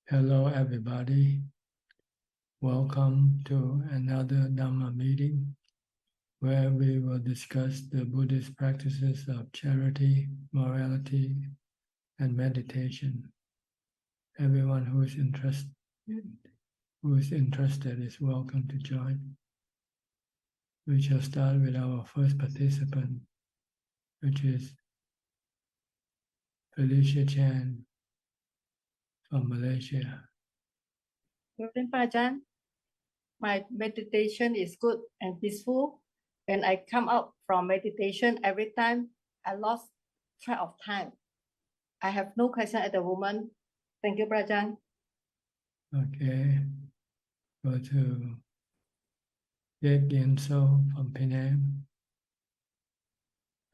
Hello, everybody. Welcome to another Dhamma meeting where we will discuss the Buddhist practices of charity, morality, and meditation. Everyone who is interested is welcome to join. We shall start with our first participant, which is Felicia Chan from Malaysia. Reverend Ajahn, my meditation is good and peaceful. When I come out from meditation, every time I lost track of time. I have no question at the moment. Thank you, Ajahn. Okay. Go to Yek Yen So from Penang.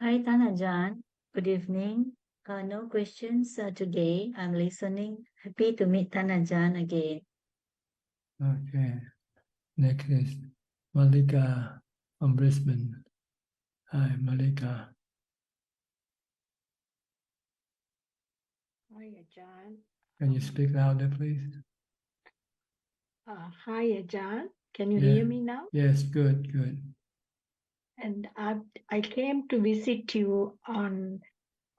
Hi, Ajahn. Good evening. No questions today. I'm listening. Happy to meet Ajahn again. Okay. Next is Malika from Brisbane. Hi, Malika. Hi, Ajahn. Can you speak louder, please? Hi, Ajahn. Can you Yeah. hear me now? Yes, good. And I came to visit you on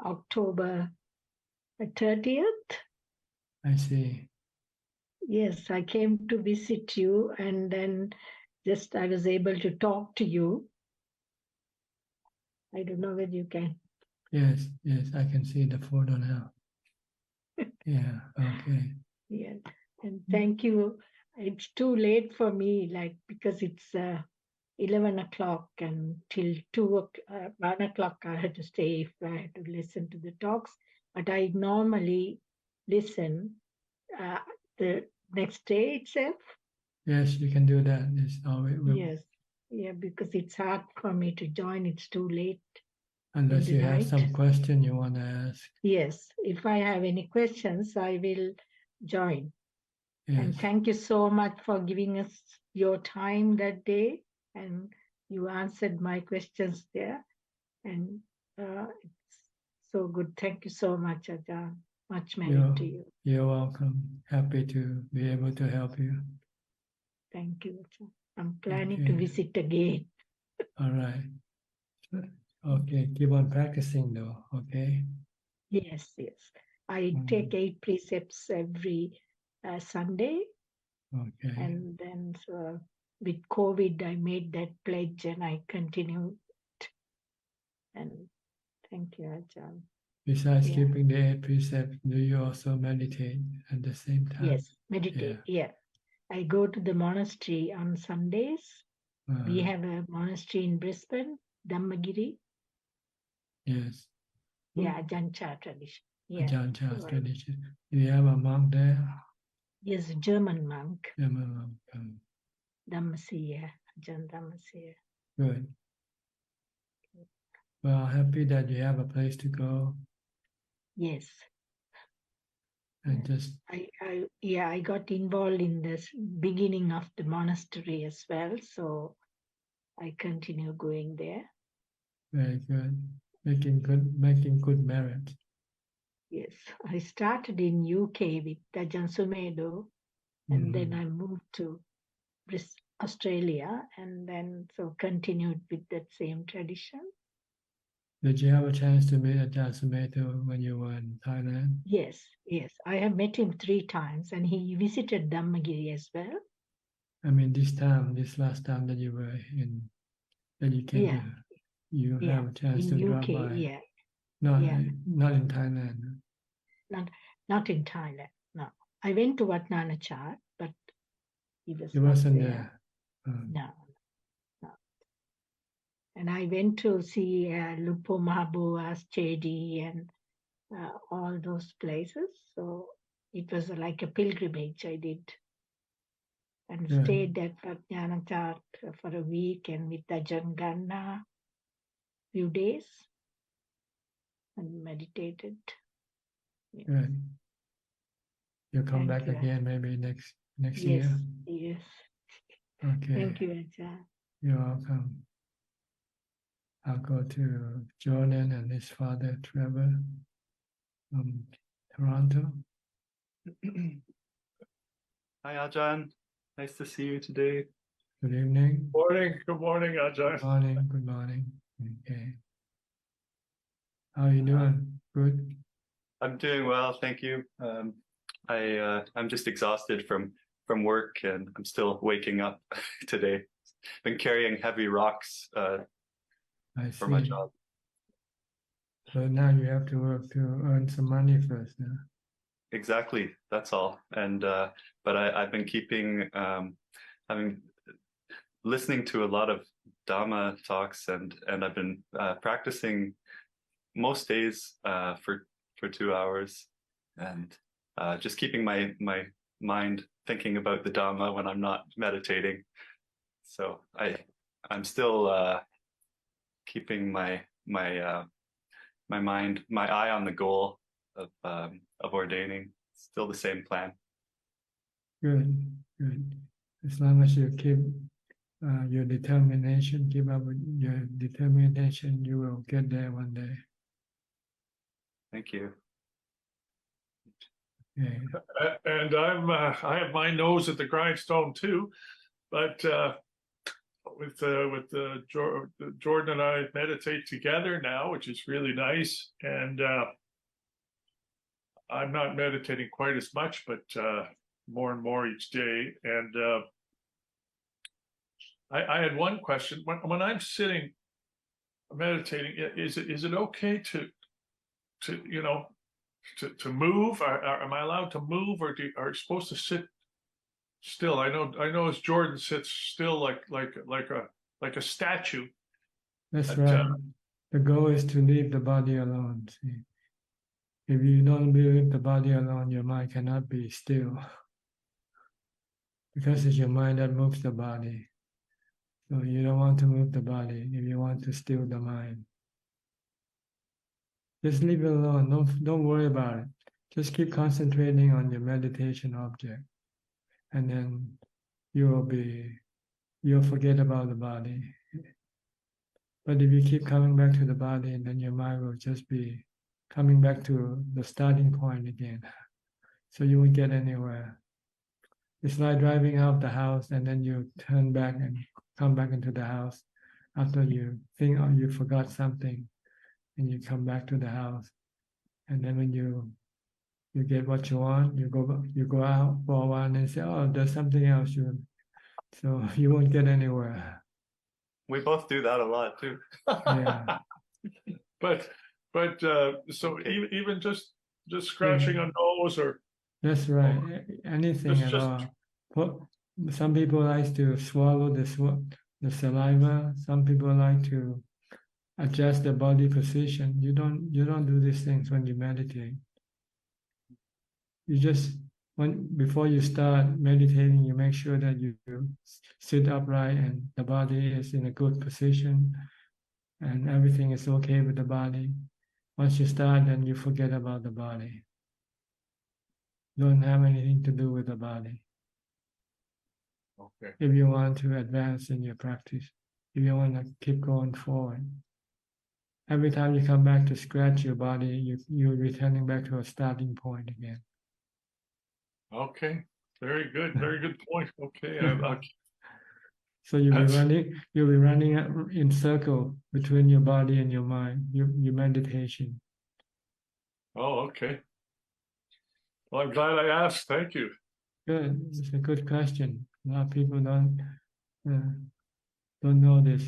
October 30th. I see. Yes, I came to visit you, and then just I was able to talk to you. I don't know whether you can. Yes, I can see the photo now. Yeah, okay. Yeah, and thank you. It's too late for me, because it's 11 o'clock and till 1 o'clock I had to stay if I had to listen to the talks. But I normally listen the next day itself. Yes, you can do that. It's always, Yes, yeah, because it's hard for me to join. It's too late. unless you have some question you want to ask. Yes, if I have any questions, I will join. Yes. And thank you so much for giving us your time that day. And you answered my questions there. And it's so good. Thank you so much, Ajahn. Much merit to you. You're welcome. Happy to be able to help you. Thank you, Ajahn. I'm planning to visit again. All right. Okay, keep on practicing though, okay? Yes. I take 8 precepts every Sunday. Okay. And then with COVID, I made that pledge and I continued. And thank you, Ajahn. Besides keeping the 8 precepts, do you also meditate at the same time? Yes, meditate, yeah. I go to the monastery on Sundays. We have a monastery in Brisbane, Dhammagiri. Yes. Yeah, Ajahn Chah tradition. Yeah. Ajahn Chah tradition. Do you have a monk there? Yes, a German monk. German monk. Dhammasiya, Ajahn Dhammasiya. Good. Well, happy that you have a place to go. Yes. And I got involved in this beginning of the monastery as well, so I continue going there. Very good. Making good merit. Yes, I started in UK with Ajahn Sumedho, and then I moved to Australia, and then so continued with that same tradition. Did you have a chance to meet Ajahn Sumedho when you were in Thailand? Yes. I have met him 3 times, and he visited Dhammagiri as well. I mean, this last time that you were that you came to, you have a chance in to UK, drop by. Yeah. Not in Thailand. Not in Thailand. No, I went to Wat Yannasangwararam, but he wasn't there. No. And I went to see Lupo Mahabua's Chedi and all those places. So it was like a pilgrimage I did. And stayed at Wat Yannasangwararam for a week and with Ajahn Ganna few days and meditated. Yes. Good. You'll come back again maybe next year? Yes. Okay. Thank you, Ajahn. You're welcome. I'll go to Jordan and his father, Trevor, from Toronto. Hi, Ajahn. Nice to see you today. Good evening. Good morning, Ajahn. Good morning. Good morning. Okay. How are you doing? Good. I'm doing well, thank you. I'm just exhausted from work, and I'm still waking up today. Been carrying heavy rocks I for my see. job. So now you have to work to earn some money first. Huh? Exactly, that's all. And but I've been keeping listening to a lot of Dhamma talks, and I've been practicing most days for 2 hours, and just keeping my mind thinking about the Dhamma when I'm not meditating. So I'm still keeping my mind, my eye on the goal of ordaining. Still the same plan. Good. Good. As long as you keep your determination, keep up with your determination, you will get there one day. Thank you. Okay. And I have my nose at the grindstone too, but with Jordan and I meditate together now, which is really nice. And I'm not meditating quite as much, but more and more each day. And I had one question. When I'm sitting meditating, is it okay to move? Am I allowed to move, or are you supposed to sit still? I know as Jordan sits still like a statue. That's right. The goal is to leave the body alone. See? If you don't leave the body alone, your mind cannot be still. Because it's your mind that moves the body. So you don't want to move the body if you want to still the mind. Just leave it alone. Don't worry about it. Just keep concentrating on your meditation object. And then you'll forget about the body. But if you keep coming back to the body, then your mind will just be coming back to the starting point again. So you won't get anywhere. It's like driving out of the house and then you turn back and come back into the house after you think, oh, you forgot something, and you come back to the house. And then when you get what you want, you go out for a while and then say, oh, there's something else. So you won't get anywhere. We both do that a lot too. Yeah. But so even just scratching a nose or. That's right. Anything at all. Some people like to swallow the saliva. Some people like to adjust the body position. You don't do these things when you meditate. You just before you start meditating, you make sure that you sit upright and the body is in a good position and everything is okay with the body. Once you start, then you forget about the body. Don't have anything to do with the body. Okay. If you want to advance in your practice, if you want to keep going forward. Every time you come back to scratch your body, you're returning back to a starting point again. Okay. Very good point. Okay. So you'll be running in circle between your body and your mind, your meditation. Oh, okay. Well, I'm glad I asked. Thank you. Good. It's a good question. A lot of people don't know this.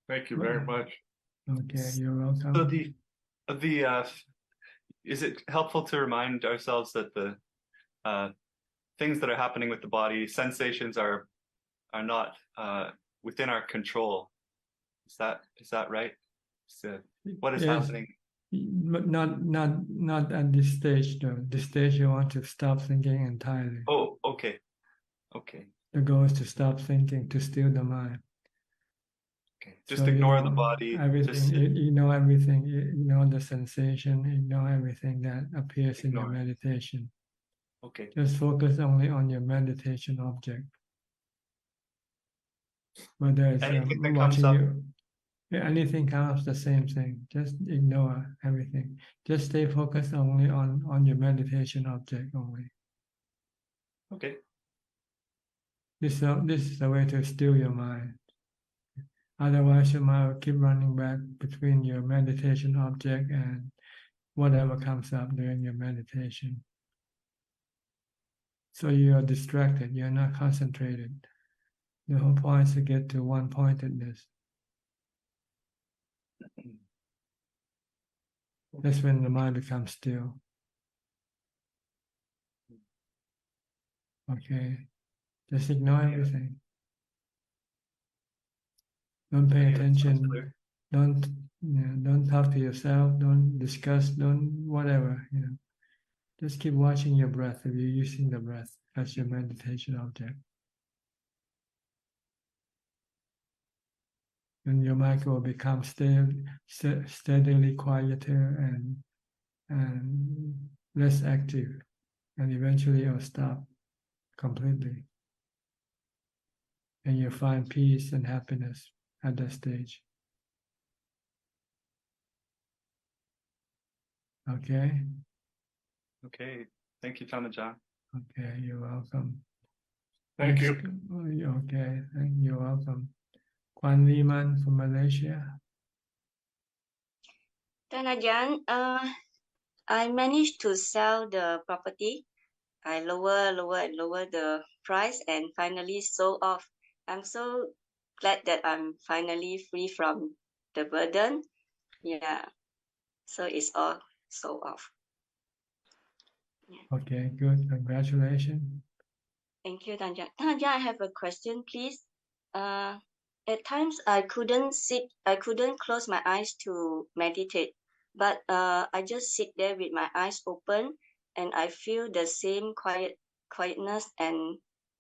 Thank you very much. Okay, you're welcome. So the is it helpful to remind ourselves that the things that are happening with the body, sensations are not within our control? Is that right? So what is happening? But not at this stage though. This stage you want to stop thinking entirely. Oh, okay. The goal is to stop thinking, to still the mind. Okay. Just ignore the body. Everything. You know everything. You know the sensation. You know everything that appears in your meditation. Okay. Just focus only on your meditation object. Whether it's anything that watching comes up. you. Yeah, anything comes, the same thing. Just ignore everything. Just stay focused only on your meditation object only. Okay. This is a way to still your mind. Otherwise, your mind will keep running back between your meditation object and whatever comes up during your meditation. So you are distracted, you're not concentrated. The whole point is to get to one-pointedness. That's when the mind becomes still. Okay, just ignore everything. Don't pay Okay, that sounds attention. clear. Don't talk to yourself. Don't discuss. Don't whatever. Just keep watching your breath. If you're using the breath as your meditation object, and your mind will become steadily quieter and less active, and eventually it'll stop completely, and you'll find peace and happiness at that stage. Okay. Okay. Thank you, Tanajan. Okay, you're welcome. Thank you. Okay, you're welcome. Kwan Liman from Malaysia. Ajahn, I managed to sell the property. I lower the price and finally sold off. I'm so glad that I'm finally free from the burden. Yeah. So it's all sold off. Yeah. Okay, good. Congratulations. Thank you, Ajahn. Ajahn, I have a question, please. At times I couldn't close my eyes to meditate, but I just sit there with my eyes open and I feel the same quietness and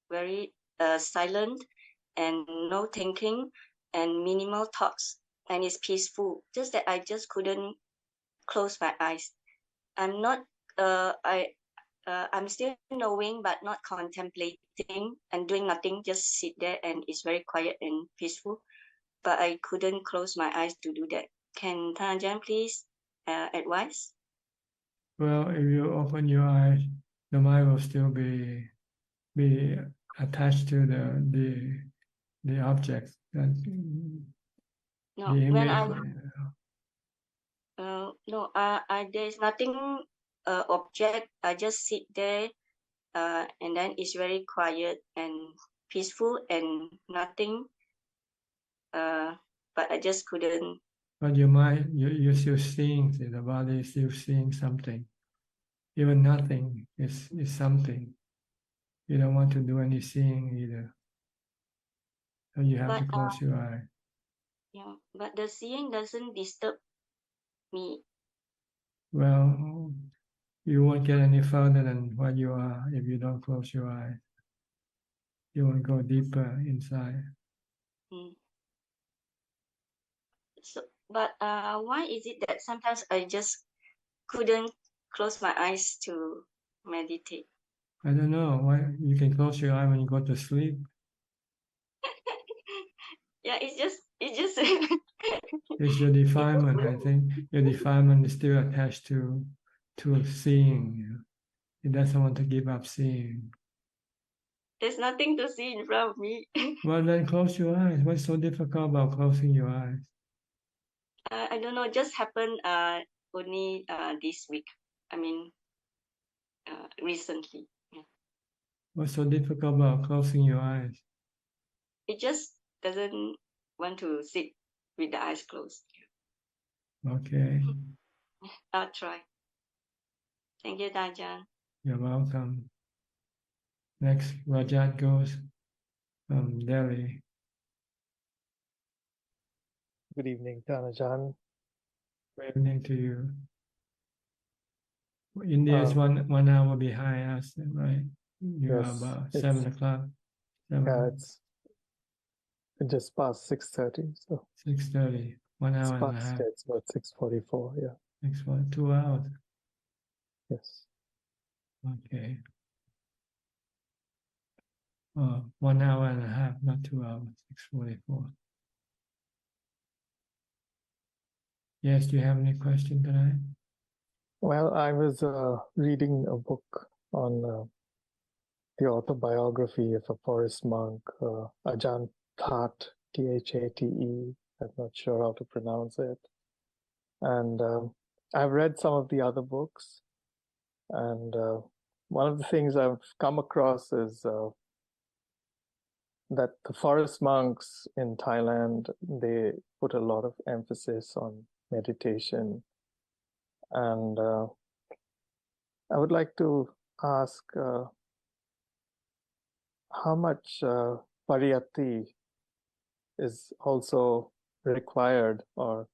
very silent and no thinking and minimal thoughts, and it's peaceful. Just that I just couldn't close my eyes. I'm not I'm still knowing but not contemplating and doing nothing, just sit there and it's very quiet and peaceful, but I couldn't close my eyes to do that. Can Tanajan please advise? Well, if you open your eyes, the mind will still be attached to the objects. That No, the when image. there's nothing object. I just sit there and then it's very quiet and peaceful and nothing, but I just couldn't. But your mind, you're still seeing. See, the body is still seeing something. Even nothing is something. You don't want to do any seeing either. So you have to close your eye. Yeah, but the seeing doesn't disturb me. Well, you won't get any further than what you are if you don't close your eyes. You won't go deeper inside. So, but why is it that sometimes I just couldn't close my eyes to meditate? I don't know why you can close your eye when you go to sleep. Yeah, it's just It's your defilement. I think your defilement is still attached to seeing. It doesn't want to give up seeing. There's nothing to see in front of me. Well, then close your eyes. What's so difficult about closing your eyes? I don't know. Just happened only this week. I mean, recently. Yeah. What's so difficult about closing your eyes? It just doesn't want to sit with the eyes closed. Okay. I'll try. Thank you, Ajahn. You're welcome. Next, Rajat goes from Delhi. Good evening, Tanajan. Good evening to you. India is 1 hour behind us, right? You are Yes, about it's- 7 o'clock. Yeah, it's just past 6:30, so 6:30. 1 it's hour and a past. half. It's about 6:44. Yeah. Next one, 2 hours. Yes. Okay. 1 hour and a half, not 2 hours. 6:44. Yes. Do you have any question tonight? Well, I was reading a book on the autobiography of a forest monk, Ajahn That, Thate. I'm not sure how to pronounce it. And I've read some of the other books. And one of the things I've come across is that the forest monks in Thailand, they put a lot of emphasis on meditation. And I would like to ask how much pariyatti is also required or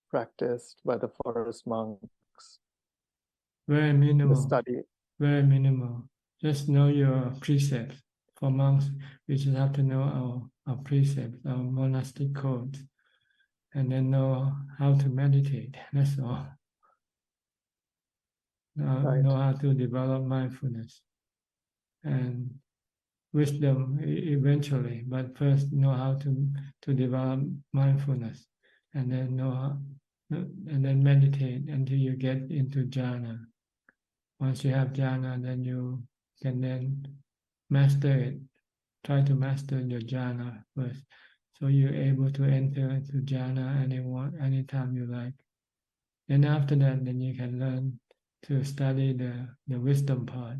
practiced by the forest monks. Very The minimal. study. Very minimal. Just know your precepts. For monks, we just have to know our precepts, our monastic codes, and then know how to meditate. That's all. Right. Know how to develop mindfulness and wisdom eventually, but first know how to develop mindfulness, and then and then meditate until you get into jhana. Once you have jhana, then you can then master it. Try to master your jhana first, so you're able to enter into jhana anytime you like. And after that, then you can learn to study the wisdom part.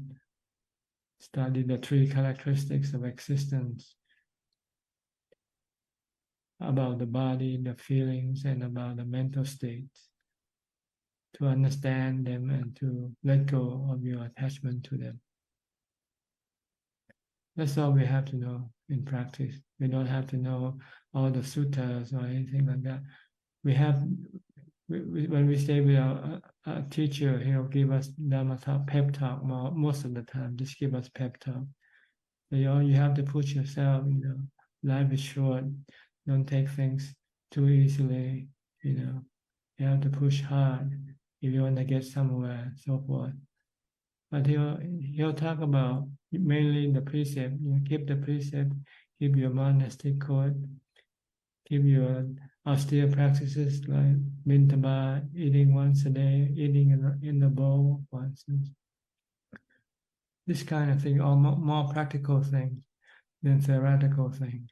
Study the three characteristics of existence, about the body, the feelings, and about the mental states, to understand them and to let go of your attachment to them. That's all we have to know in practice. We don't have to know all the suttas or anything like that. When we stay with our teacher, he'll give us Dhamma talk, pep talk most of the time. Just give us pep talk. So you have to push yourself. Life is short. Don't take things too easily. You have to push hard if you want to get somewhere, so forth. But he'll talk about mainly the precept. Keep the precept, keep your monastic code, keep your austere practices like mintaba, eating once a day, eating in the bowl, for instance. This kind of thing, or more practical things than theoretical things.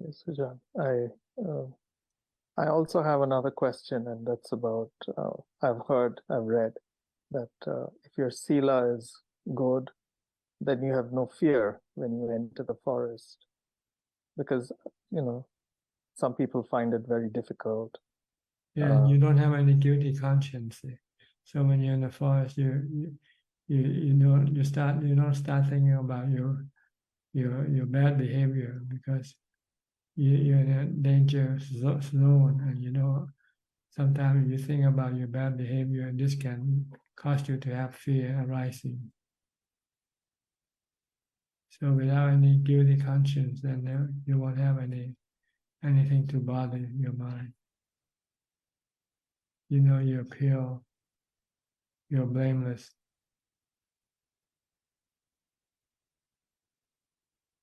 Yes, Ajahn. I also have another question, and that's about, I've read that if your sila is good, then you have no fear when you enter the forest. Because, some people find it very difficult. Yeah, you don't have any guilty conscience. So when you're in the forest, you don't start thinking about your bad behavior, because you're in a danger zone, and sometimes you think about your bad behavior, and this can cause you to have fear arising. So without any guilty conscience, then you won't have anything to bother your mind. You're pure, you're blameless.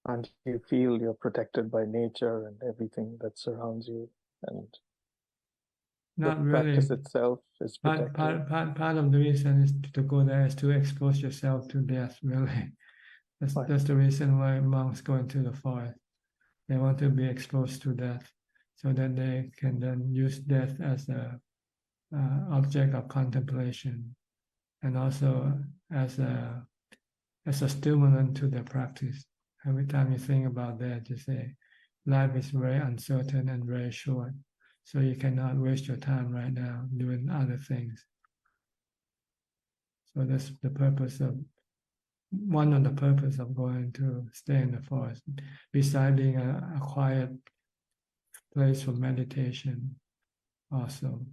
And you feel you're protected by nature and everything that surrounds you, and Not the really. practice itself is protected. Part of the reason is to go there is to expose yourself to death, really. That's the reason why monks go into the forest. They want to be exposed to death, so that they can then use death as a object of contemplation, and also as a stimulant to the practice. Every time you think about that, you say, life is very uncertain and very short, so you cannot waste your time right now doing other things. So that's one of the purpose of going to stay in the forest, besides being a quiet place for meditation also.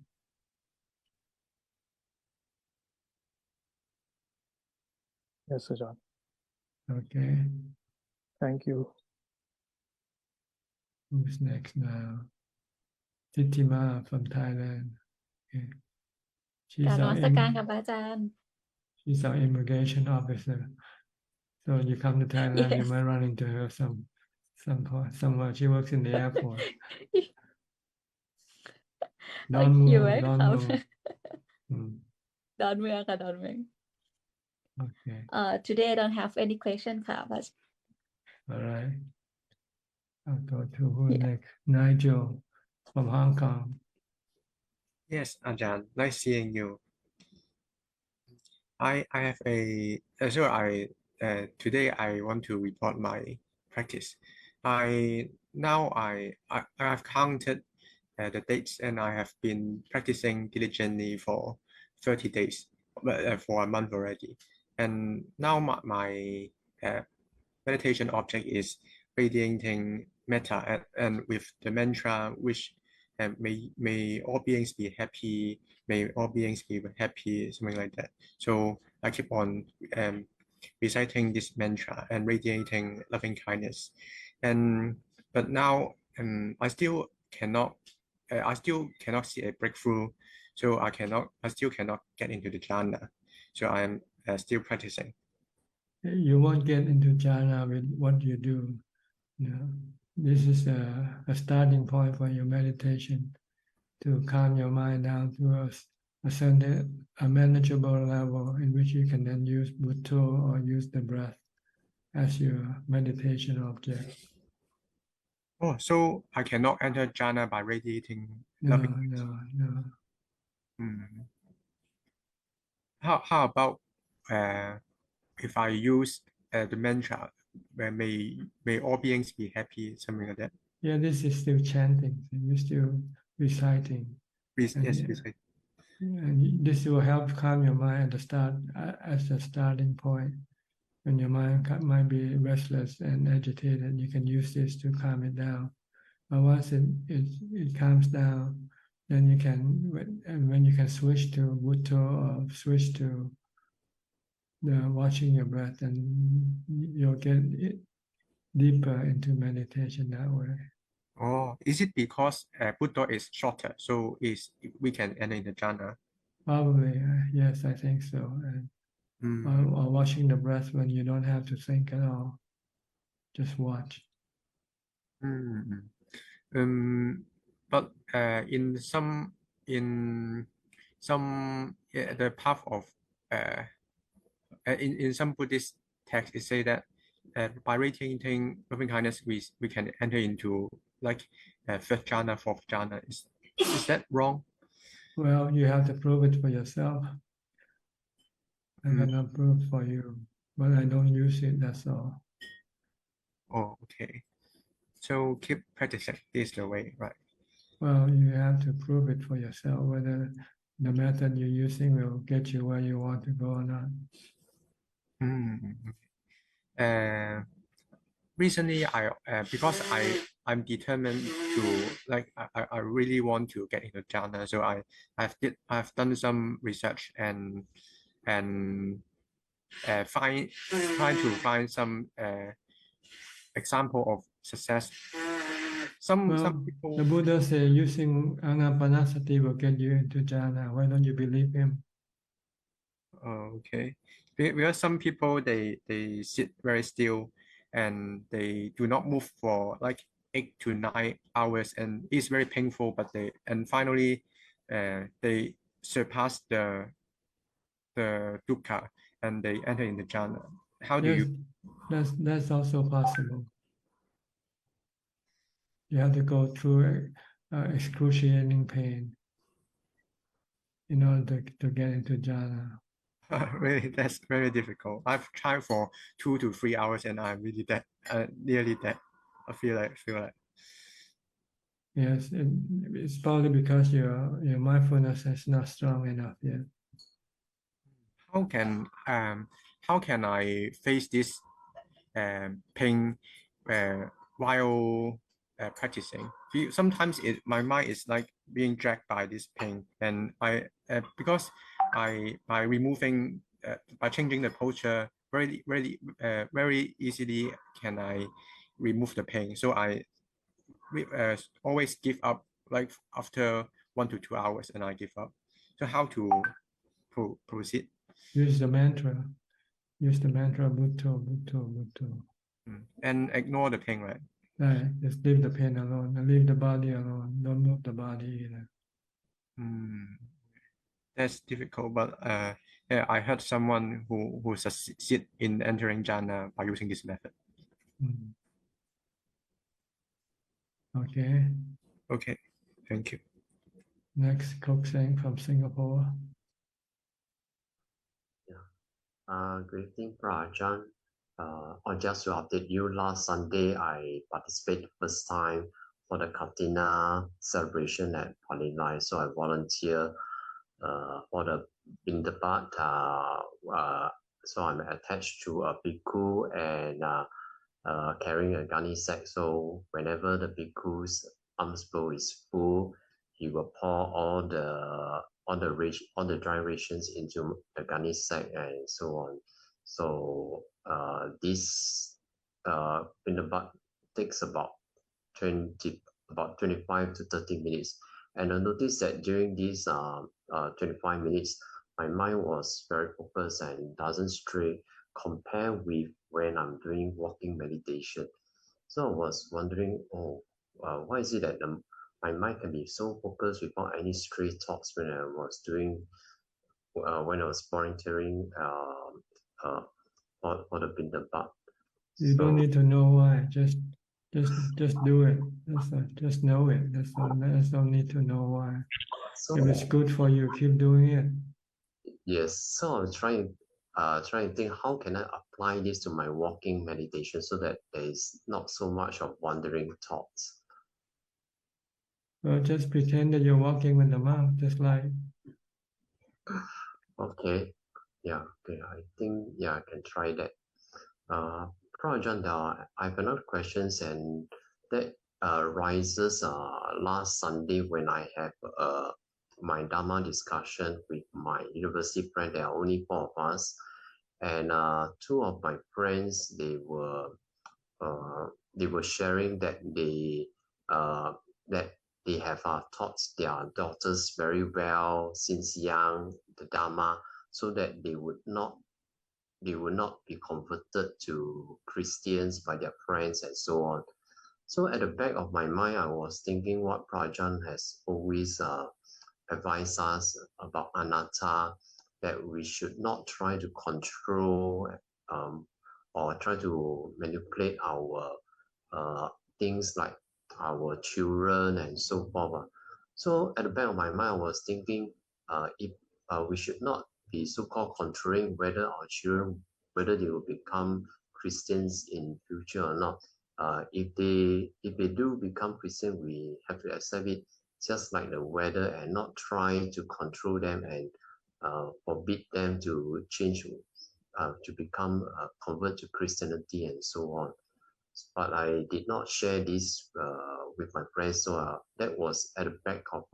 Yes, Ajahn. Okay. Thank you. Who's next now? Titima from Thailand. Okay. กราบนมัสการค่ะพระอาจารย์ She's our immigration officer. So you come to Thailand, you Yes. might run into her somewhere. She works in the airport. Don't You're move. Don't welcome. move. ดอนเมืองค่ะดอนเมือง Okay. Today I don't have any question ค่ะ but All right. I'll go to who Yeah. next? Nigel from Hong Kong. Yes, Ajahn, nice seeing you. I have a so I today I want to report my practice. I have counted the dates and I have been practicing diligently for 30 days, for a month already. And now my meditation object is radiating metta and with the mantra which may all beings be happy, may all beings be happy, something like that. So I keep on reciting this mantra and radiating loving kindness. But now I still cannot see a breakthrough. So I still cannot get into the jhana. So I am still practicing. You won't get into jhana with what you do. This is a starting point for your meditation to calm your mind down to a manageable level in which you can then use Bhutto or use the breath as your meditation object. Oh, so I cannot enter jhana by radiating No. loving. How about if I use the mantra, may all beings be happy, something like that. Yeah, this is still chanting. You're still reciting. Yes, And this will help calm your mind at the start, as a starting point. When your mind might be restless and agitated, you can use this to calm it down. But once it calms down, then when you can switch to Bhutto or switch to the watching your breath, and you'll get deeper into meditation that way. Oh, is it because Buddha is shorter, so we can enter in the jhana? Probably, yes, I think so. And or watching the breath when you don't have to think at all, just watch. But in some the path of in some Buddhist text, it say that by radiating loving kindness, we can enter into like fifth jhana, fourth jhana. Is that wrong? Well, you have to prove it for yourself. I cannot prove for you, but I don't use it. That's all. Oh, okay. So keep practicing this the way, right? Well, you have to prove it for yourself whether the method you're using will get you where you want to go or not. Recently, because I'm determined to I really want to get into jhana, so I've done some research and trying to find some example of success. Some people. The Buddha said using Anapanasati will get you into jhana. Why don't you believe him? Okay, because some people they sit very still and they do not move for like 8 to 9 hours, and it's very painful. But finally they surpass the dukkha and they enter in the jhana. How do you? That's also possible. You have to go through excruciating pain in order to get into jhana. Really, that's very difficult. I've tried for 2 to 3 hours and I'm really dead, nearly dead. I feel like. Yes, it's probably because your mindfulness is not strong enough yet. How can I face this pain while practicing? Sometimes my mind is like being dragged by this pain, and because by removing by changing the posture very easily can I remove the pain. So I always give up like after 1 to 2 hours, and I give up. So how to proceed? Use the mantra. Use the mantra Bhutto, Bhutto, Bhutto. And ignore the pain, right? Right. Just leave the pain alone and leave the body alone. Don't move the body either. That's difficult, but yeah, I heard someone who succeed in entering jhana by using this method. Mm. Okay. Okay, thank you. Next, Kokseng from Singapore. Good evening, Ajahn. Just to update you, last Sunday I participated first time for the Katina celebration at Palilai. So I volunteer for the Bindabat. So I'm attached to a bhikkhu and carrying a gunny sack. So whenever the bhikkhu's alms bowl is full, he will pour all the dry rations into the gunny sack and so on. So this Bindabat takes about 25 to 30 minutes. And I noticed that during these 25 minutes, my mind was very focused and doesn't stray compared with when I'm doing walking meditation. So I was wondering, why is it that my mind can be so focused without any stray thoughts when I was volunteering for the Bindabat? You don't need to know why. Just do it. Just know it. That's all. There's no need to know why. So, if it's good for you, keep doing it. Yes. So I'm trying to think how can I apply this to my walking meditation so that there is not so much of wandering thoughts. Well, just pretend that you're walking with the monk, just like. Okay. Yeah. Okay. I think I can try that. Ajahn, I have another questions and that rises last Sunday when I have my Dhamma discussion with my university friend. There are only 4 of us, and 2 of my friends they were sharing that they have taught their daughters very well since young the Dhamma, so that they would not be converted to Christians by their friends and so on. So at the back of my mind, I was thinking what Ajahn has always advised us about anatta, that we should not try to control or try to manipulate our things like our children and so forth. So at the back of my mind, I was thinking if we should not be so-called controlling whether our children, whether they will become Christians in future or not. If they do become Christian, we have to accept it just like the weather and not try to control them and forbid them to change to become convert to Christianity and so on. But I did not share this with my friends, so that was at the back of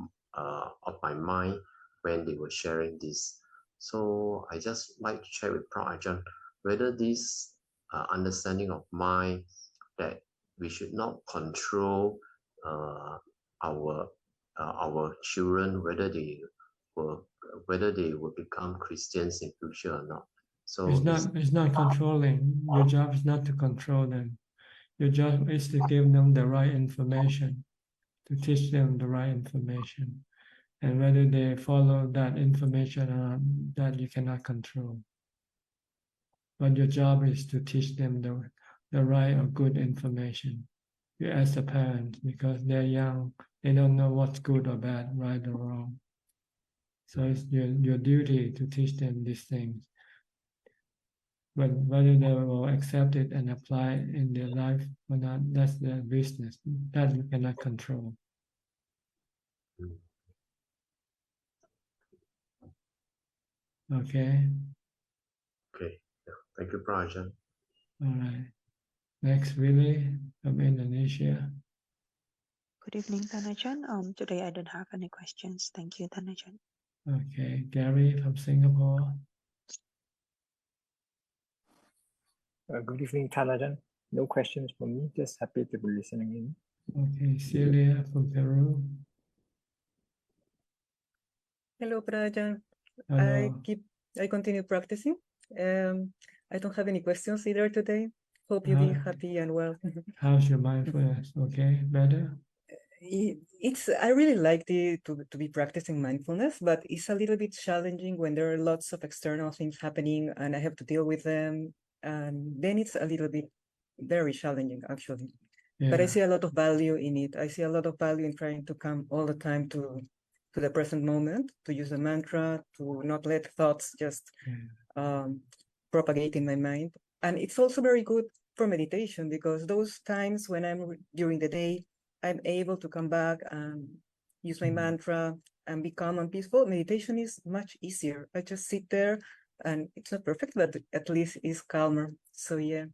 my mind when they were sharing this. So I just like to check with Ajahn whether this understanding of mine that we should not control our children whether they will become Christians in future or not. So it's not controlling. Your job is not to control them. Your job is to give them the right information, to teach them the right information. And whether they follow that information or not, that you cannot control. But your job is to teach them the right or good information. You as a parent, because they're young, they don't know what's good or bad, right or wrong. So it's your duty to teach them these things. But whether they will accept it and apply it in their life or not, that's their business. That you cannot control. Okay. Okay. Yeah. Thank you, Ajahn. All right. Next, Willie from Indonesia. Good evening, Ajahn. Today I don't have any questions. Thank you, Ajahn. Okay. Gary from Singapore. Good evening, Ajahn. No questions from me. Just happy to be listening in. Okay. Celia from Peru. Hello, Ajahn. Hello. I continue practicing. I don't have any questions either today. Hope you be happy and well. How's your mindfulness? Okay, better? I really like to be practicing mindfulness, but it's a little bit challenging when there are lots of external things happening and I have to deal with them. And then it's a little bit very challenging, actually. But I Yeah. see a lot of value in it. I see a lot of value in trying to come all the time to the present moment, to use a mantra, to not let thoughts just propagate in my mind. And it's also very good for meditation because those times when I'm during the day, I'm able to come back and use my mantra and be calm and peaceful. Meditation is much easier. I just sit there and it's not perfect, but at least it's calmer. So yeah,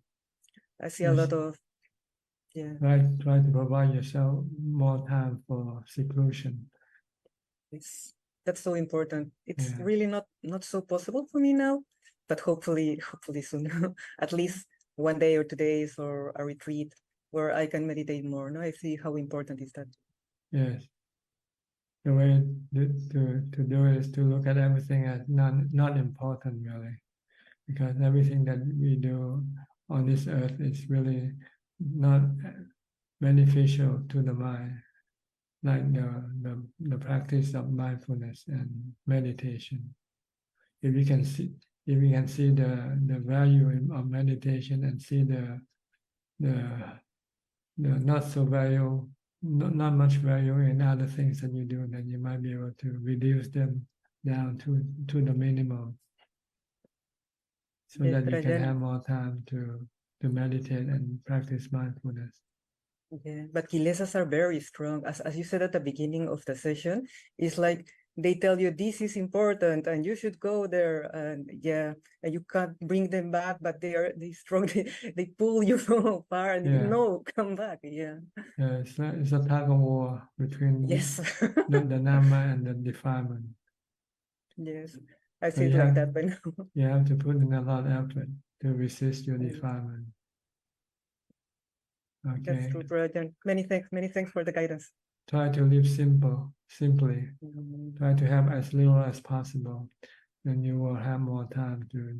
I see a lot of, yeah. Try to provide yourself more time for seclusion. That's so important. It's really not so possible for me now, but hopefully soon, at least 1 day or 2 days or a retreat where I can meditate more. No, I see how important is that. Yes. The way to do it is to look at everything as not important really, because everything that we do on this earth is really not beneficial to the mind, like the practice of mindfulness and meditation. If we can see the value of meditation and see the not so value, not much value in other things that you do, then you might be able to reduce them down to the minimum, so that you can have more time to meditate and practice mindfulness. Yeah, but kilesas are very strong. As you said at the beginning of the session, it's like they tell you this is important and you should go there, and and you can't bring them back, but they strong. They pull you from far and no, come back. Yeah, it's a tug of war between the Dhamma and the defilement. Yes, I see it like that by now. You have to put in a lot of effort to resist your defilement. Okay. That's true, Ajahn. Many thanks for the guidance. Try to live simply. Try to have as little as possible. Then you will have more time to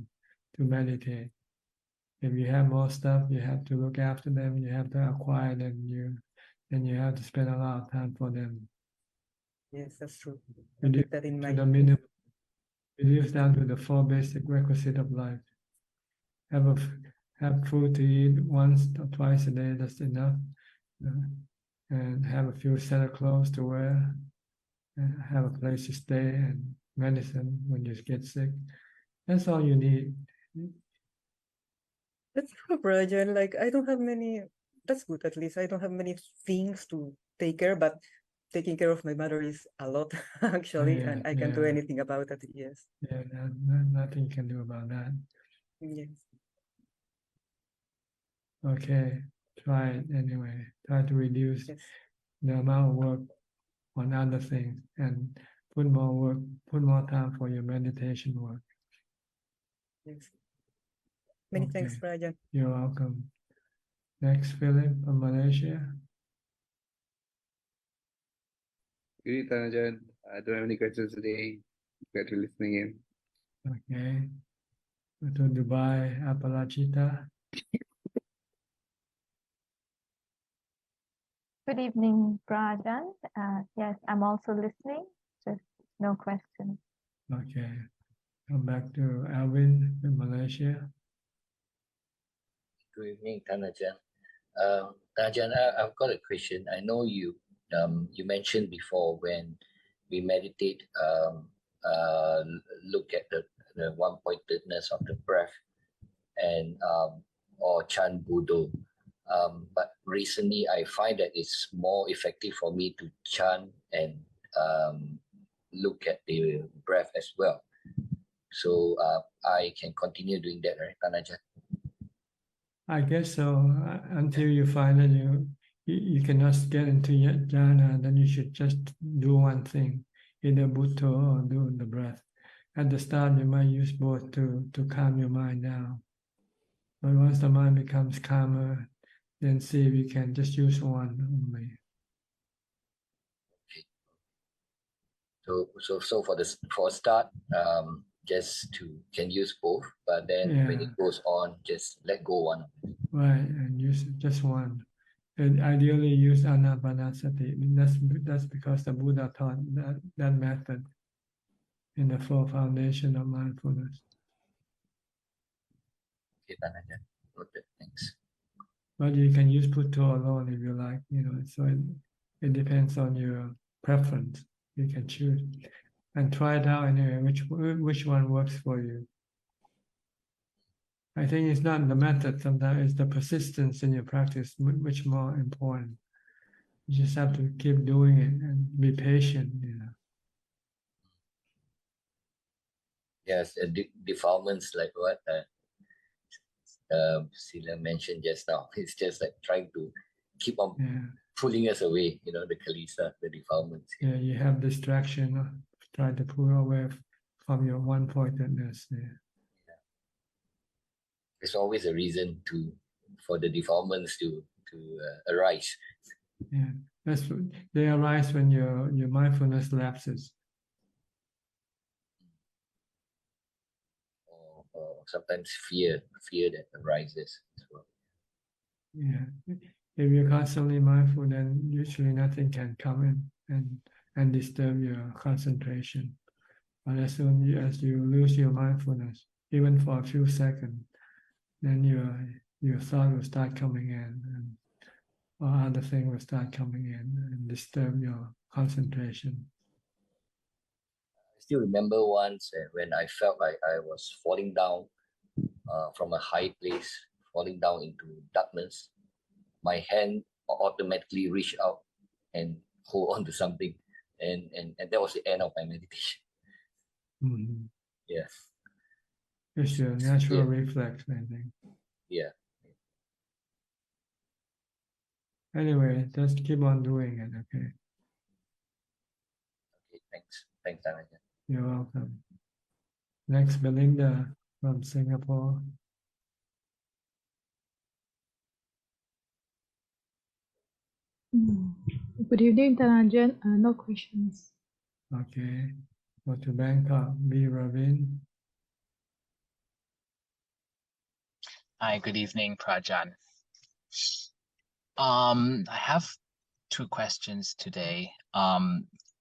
meditate. If you have more stuff, you have to look after them. You have to acquire them. Then you have to spend a lot of time for them. Yes, that's true. I'll keep that in mind. To the minimum. Reduce down to the 4 basic requisites of life. Have food to eat once or twice a day. That's enough. And have a few set of clothes to wear. And have a place to stay and medicine when you get sick. That's all you need. That's true, Ajahn. Like I don't have many. That's good. At least I don't have many things to take care, but taking care of my mother is a lot actually, and I can't do anything about it. Yes. Yeah, nothing you can do about that. Yes. Okay, try it anyway. Try to reduce the amount of work on other things and put more time for your meditation work. Yes. Many thanks, Ajahn. You're welcome. Next, Philip from Malaysia. Good evening, Ajahn. I don't have any questions today. Glad you're listening in. Okay. Go to Dubai, Apalachita. Good evening, Ajahn. Yes, I'm also listening. Just no questions. Okay. Come back to Alvin in Malaysia. Good evening, Ajahn. Ajahn, I've got a question. I know you mentioned before when we meditate, look at the one-pointedness of the breath and or chant Buddha. But recently I find that it's more effective for me to chant and look at the breath as well. So I can continue doing that, right, Ajahn? I guess so. Until you find that you cannot get into jhana, then you should just do one thing, either Buddha or do the breath. At the start, you might use both to calm your mind down. But once the mind becomes calmer, then see if you can just use one only. So for a start, just can use both, but then when it goes on, just let go one. Right, and use just one. And ideally use anapanasati. That's because the Buddha taught that method in the four foundation of mindfulness. Okay, Tanajan. Noted. Thanks. But you can use Putto alone if you like, so it depends on your preference. You can choose and try it out anyway, which one works for you. I think it's not the method, sometimes it's the persistence in your practice, which more important. You just have to keep doing it and be patient, Yes, defilements like what Sila mentioned just now. It's just like trying to keep on pulling us away, the kalisa, the defilements. Yeah, you have distraction, try to pull away from your one-pointedness. There's always a reason for the defilements to arise. Yeah, they arise when your mindfulness lapses. Or sometimes fear that arises as well. Yeah, if you're constantly mindful, then usually nothing can come in and disturb your concentration. But as soon as you lose your mindfulness, even for a few seconds, then your thought will start coming in, or other things will start coming in and disturb your concentration. I still remember once when I felt like I was falling down from a high place, falling down into darkness. My hand automatically reached out and hold on to something, and that was the end of my meditation. Mm-hmm. Yes. It's your natural reflex, I think. Yeah. Anyway, just keep on doing it, okay? Okay, thanks. Thanks, Tanajan. You're welcome. Next, Belinda from Singapore. Good evening, Tanajan. No questions. Okay. Go to Bangkok. B. Ravin. Hi, good evening, Prajan. I have two questions today.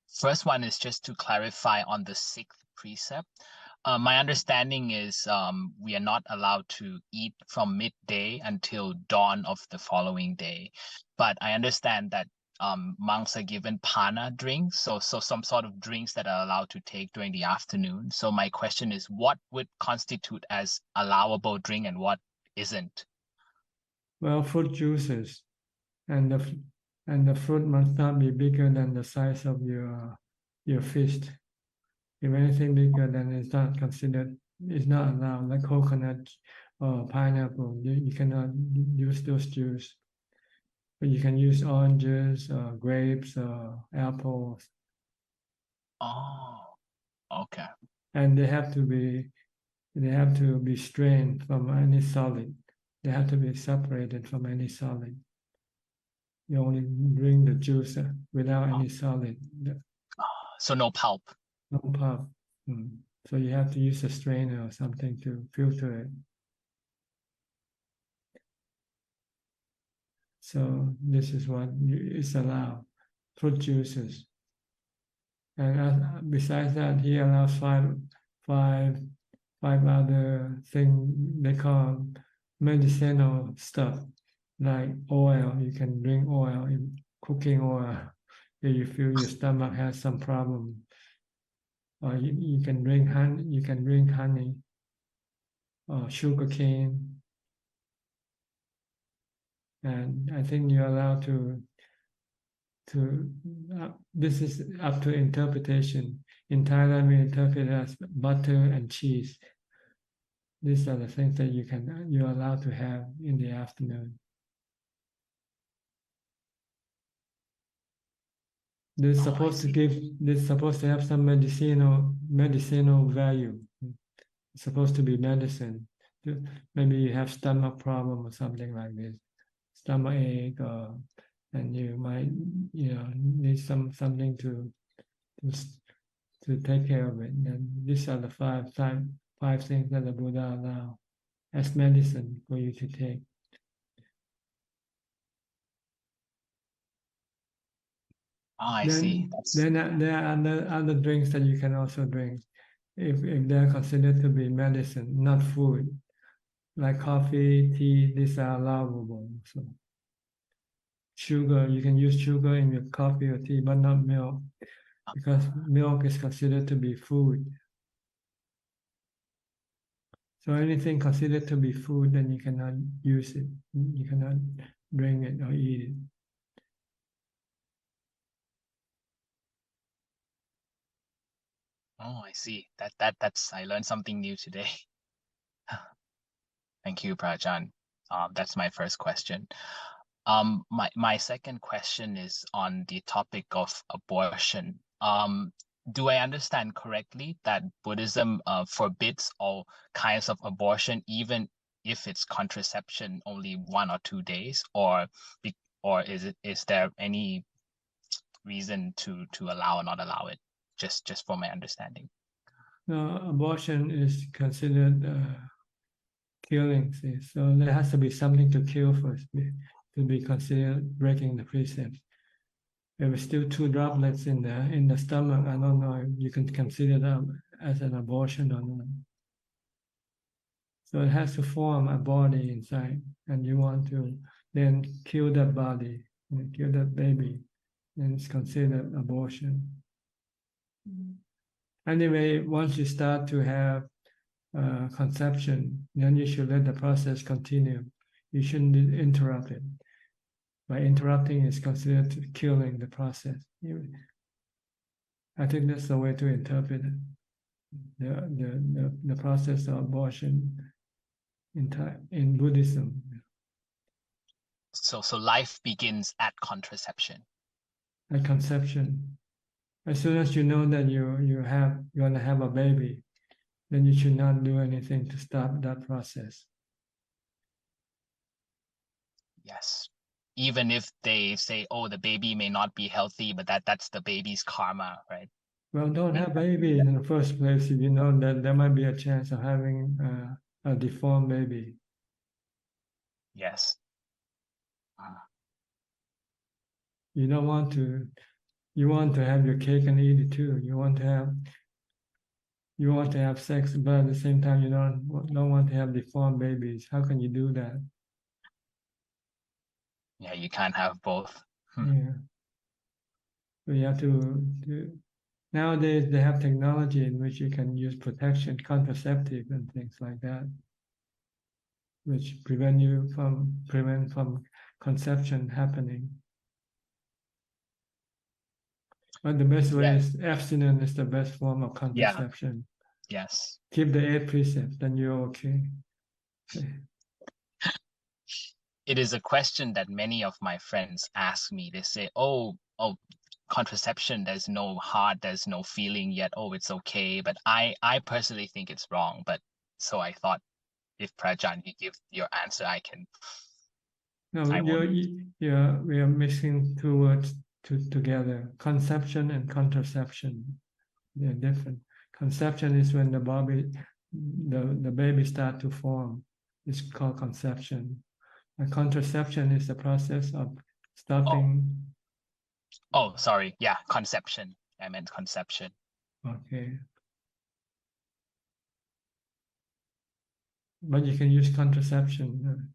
First one is just to clarify on the sixth precept. My understanding is we are not allowed to eat from midday until dawn of the following day. But I understand that monks are given pana drinks, so some sort of drinks that are allowed to take during the afternoon. So my question is, what would constitute as allowable drink and what isn't? Well, fruit juices, and the fruit must not be bigger than the size of your fist. If anything bigger, then it's not considered. It's not allowed. Like coconut or pineapple, you cannot use those juice. But you can use oranges, grapes, apples. Oh, okay. And they have to be strained from any solid. They have to be separated from any solid. You only drink the juice without any solid. So no pulp. No pulp. So you have to use a strainer or something to filter it. So this is what is allowed. Fruit juices. And besides that, he allows five other things they call medicinal stuff, like oil. You can drink oil, cooking oil, if you feel your stomach has some problem. Or you can drink honey. You can drink honey, or sugar cane, and I think you're allowed to. This is up to interpretation. In Thailand, we interpret it as butter and cheese. These are the things that you're allowed to have in the afternoon. They're supposed to have some medicinal value. It's supposed to be medicine. Maybe you have stomach problem or something like this, stomach ache, and you might need something to take care of it. And these are the five things that the Buddha allowed. as medicine for you to take. I see. Then there are other drinks that you can also drink if they're considered to be medicine, not food, like coffee, tea. These are allowable. So sugar, you can use sugar in your coffee or tea, but not milk, because milk is considered to be food. So anything considered to be food, then you cannot use it. You cannot drink it or eat it. Oh, I see. That's I learned something new today. Thank you, Prajan. That's my first question. My second question is on the topic of abortion. Do I understand correctly that Buddhism forbids all kinds of abortion, even if it's contraception only 1 or 2 days, or is there any reason to allow or not allow it? Just for my understanding. No, abortion is considered killing. See? So there has to be something to kill first to be considered breaking the precept. If it's still 2 droplets in the stomach, I don't know if you can consider that as an abortion or not. So it has to form a body inside, and you want to then kill that body, kill that baby, and it's considered abortion. Anyway, once you start to have conception, then you should let the process continue. You shouldn't interrupt it. By interrupting, it's considered killing the process. I think that's the way to interpret it. The process of abortion in Buddhism. So life begins at contraception. At conception. As soon as you know that you're gonna have a baby, then you should not do anything to stop that process. Yes. Even if they say, oh, the baby may not be healthy, but that's the baby's karma, right? Well, don't have baby in the first place if you know that there might be a chance of having a deformed baby. Yes. You don't want to. You want to have your cake and eat it too. You want to have sex, but at the same time you don't want to have deformed babies. How can you do that? Yeah, you can't have both. Yeah. So you have to. Nowadays they have technology in which you can use protection, contraceptive, and things like that, which prevent from conception happening. But the best way is abstinence is the best form of contraception. Yeah. Yes. Keep the 8 precepts, then you're okay. It is a question that many of my friends ask me. They say, oh, contraception, there's no heart, there's no feeling yet. Oh, it's okay. But I personally think it's wrong. But so I thought if Prajan, you give your answer, I can. No, we are mixing 2 words together. Conception and contraception. They're different. Conception is when the baby start to form. It's called conception. And contraception is the process of stopping. Oh, sorry. Yeah, conception. I meant conception. Okay. But you can use contraception.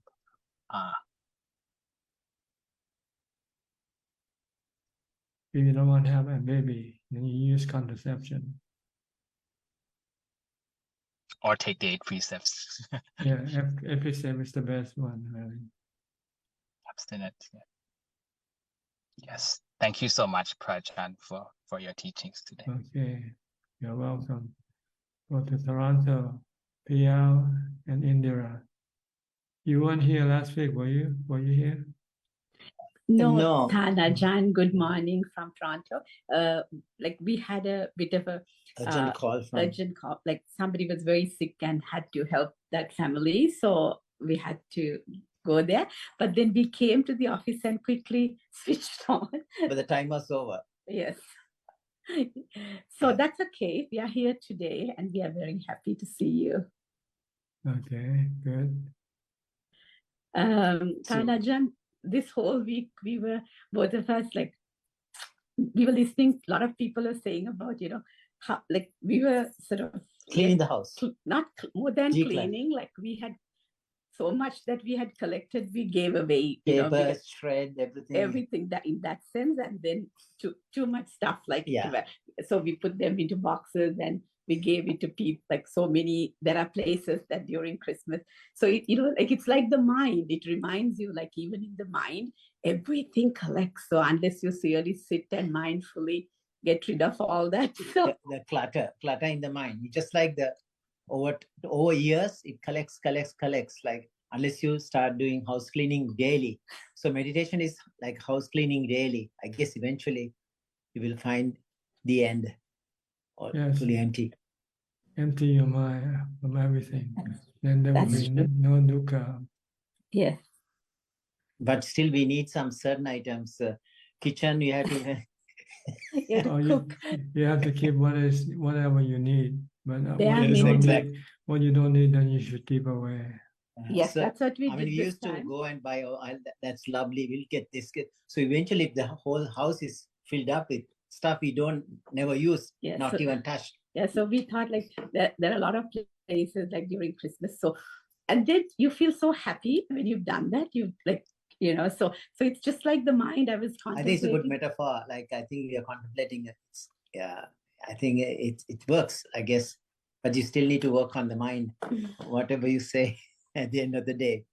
If you don't want to have a baby, then you use contraception. Or take the 8 precepts. Yeah, 8 precept is the best one, really. Abstinence. Yeah. Yes. Thank you so much, Prajan, for your teachings today. Okay. You're welcome. Go to Toronto, PL, and Indira. You weren't here last week, were you? Were you here? No. Ajahn, good morning from Toronto. Like we had a bit of a urgent call. Like somebody was very sick and had to help that family, so we had to go there. But then we came to the office and quickly switched on. But the time was over. Yes. So that's okay. We are here today, and we are very happy to see you. Okay, good. Ajahn, this whole week we were both of us like we were listening, a lot of people are saying about, how like we were sort of cleaning the house, not more than Declutter. cleaning, like we had so much that we had collected, we gave away, paper, shred, everything that in that sense, and then too much stuff, like, so we put them into boxes and we gave it to people, like so many, there are places that during Christmas, so like it's like the mind, it reminds you, like even in the mind, everything collects. So unless you really sit and mindfully get rid of all that, so the clutter in the mind, just like the over years, it collects, like unless you start doing house cleaning daily. So meditation is like house cleaning daily. I guess eventually you will find the end, or fully empty. Empty your mind from everything. Then there will be no dukkha. Yes. But still we need some certain items. Kitchen, you have to... you have to keep whatever you need. But what you don't need, then you should keep away. Yes, so, that's what we did. We used to go and buy, that's lovely, we'll get this. So eventually, if the whole house is filled up with stuff we never use, not even touch. Yeah, so we thought like there are a lot of places like during Christmas. So, and then you feel so happy when you've done that. You like, so it's just like the mind. I was contemplating. I think it's a good metaphor. Like I think we are contemplating it. Yeah, I think it works, I guess. But you still need to work on the mind, whatever you say at the end of the day.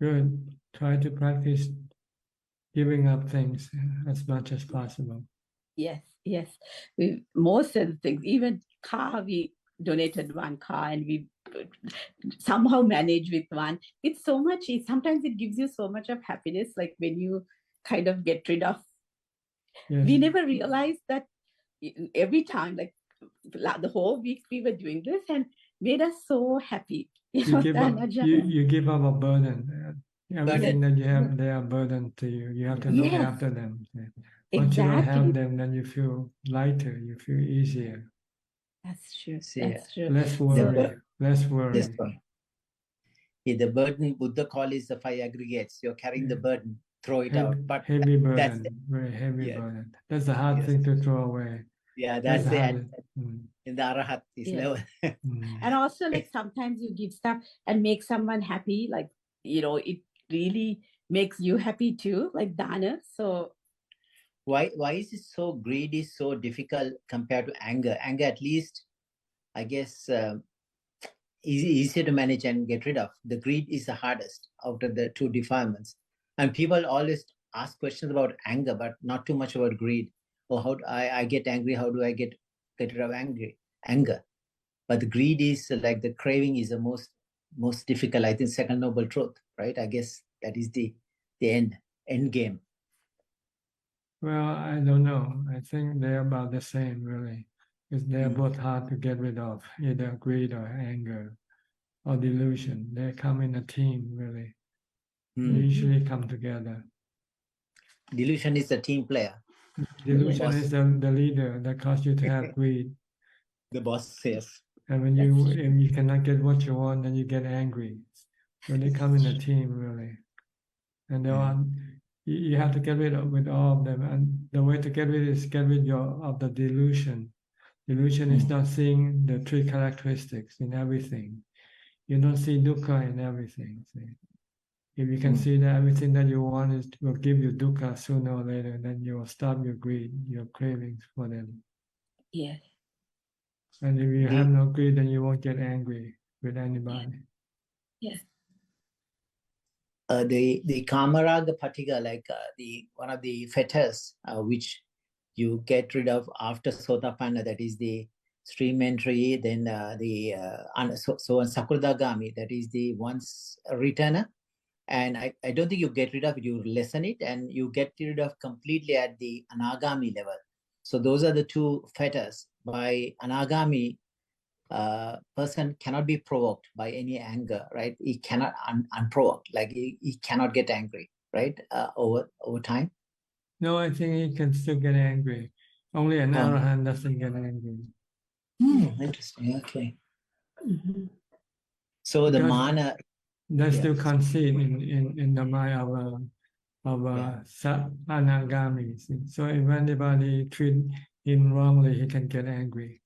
Good. Try to practice giving up things as much as possible. Yes. Most of the things, even car, we donated one car and we somehow managed with one. It's so much, sometimes it gives you so much of happiness, like when you kind of get rid of. Yes. We never realized that every time, like the whole week we were doing this and made us so happy. You give up a burden. Everything that you have, they are burden to you. You have to look after them. Once you don't have them, then you feel lighter, you feel easier. That's true. That's true. Less worry. Less worry. The burden Buddha calls is the 5 aggregates. You're carrying the burden, throw it out. But heavy burden, very heavy burden. That's the hard thing to throw away. Yeah, that's the in the Arahat level. And also, like sometimes you give stuff and make someone happy, like it really makes you happy too, like dana. So why is it so greedy, so difficult compared to anger? Anger, at least, I guess, easier to manage and get rid of. The greed is the hardest out of the two defilements. And people always ask questions about anger, but not too much about greed. Or how do I get angry? How do I get rid of anger? But the greed is like the craving is the most difficult. I think second noble truth, right? I guess that is the end game. Well, I don't know. I think they're about the same, really, because they're both hard to get rid of, either greed or anger or delusion. They come in a team, really. They usually come together. Delusion is a team player. Delusion is the leader that causes you to have greed. The boss says. And when you cannot get what you want, then you get angry. So they come in a team, really. And you have to get rid of all of them. And the way to get rid is get rid of the delusion. Delusion is not seeing the 3 characteristics in everything. You don't see dukkha in everything. See? If you can see that everything that you want will give you dukkha sooner or later, then you will stop your greed, your cravings for them. Yes. And if you have no greed, then you won't get angry with anybody. Yes. The kamaraga patigha, like one of the fetters, which you get rid of after sotapanna, that is the stream entry, then so on sakurdagami, that is the once returner. And I don't think you get rid of it, you lessen it, and you get rid of completely at the anagami level. So those are the 2 fetters. By anagami, person cannot be provoked by any anger, right? He cannot unprovoked, like he cannot get angry, right? Over time. No, I think he can still get angry. Only an arahant doesn't get angry. Interesting. Okay. So the mana. There's still conceit in the mind of of anagami. So if anybody treat him wrongly, he can get angry.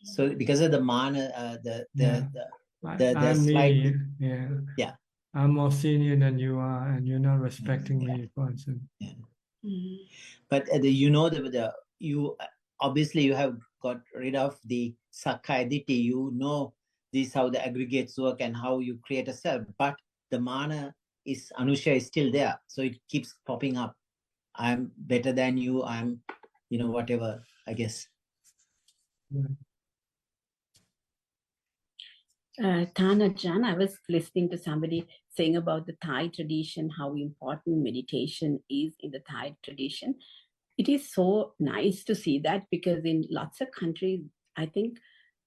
So because of the mana, I'm slight, me, yeah. I'm more senior than you are, and you're not respecting me, for instance. But you obviously you have got rid of the sakayaditi. You know this how the aggregates work and how you create a self. But the mana is anusha is still there, so it keeps popping up. I'm better than you. I'm, whatever. I guess. Ajahn, I was listening to somebody saying about the Thai tradition, how important meditation is in the Thai tradition. It is so nice to see that, because in lots of countries, I think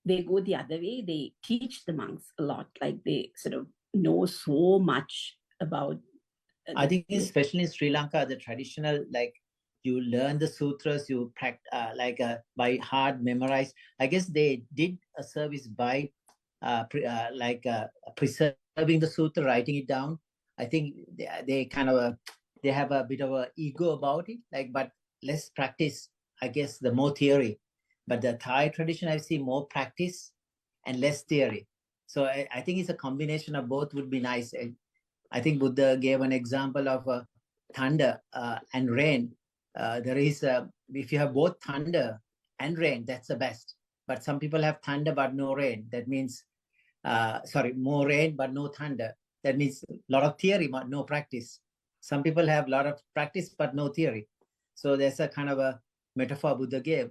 they go the other way. They teach the monks a lot, like they sort of know so much about. I think especially in Sri Lanka, the traditional, like you learn the sutras, you practice by heart, memorize. I guess they did a service by preserving the sutra, writing it down. I think they kind of they have a bit of an ego about it, but less practice. I guess the more theory, but the Thai tradition I see more practice and less theory. So I think it's a combination of both would be nice. I think Buddha gave an example of thunder and rain. There is if you have both thunder and rain, that's the best. But some people have thunder but no rain. That means more rain but no thunder. That means a lot of theory but no practice. Some people have a lot of practice but no theory. So there's a kind of a metaphor Buddha gave.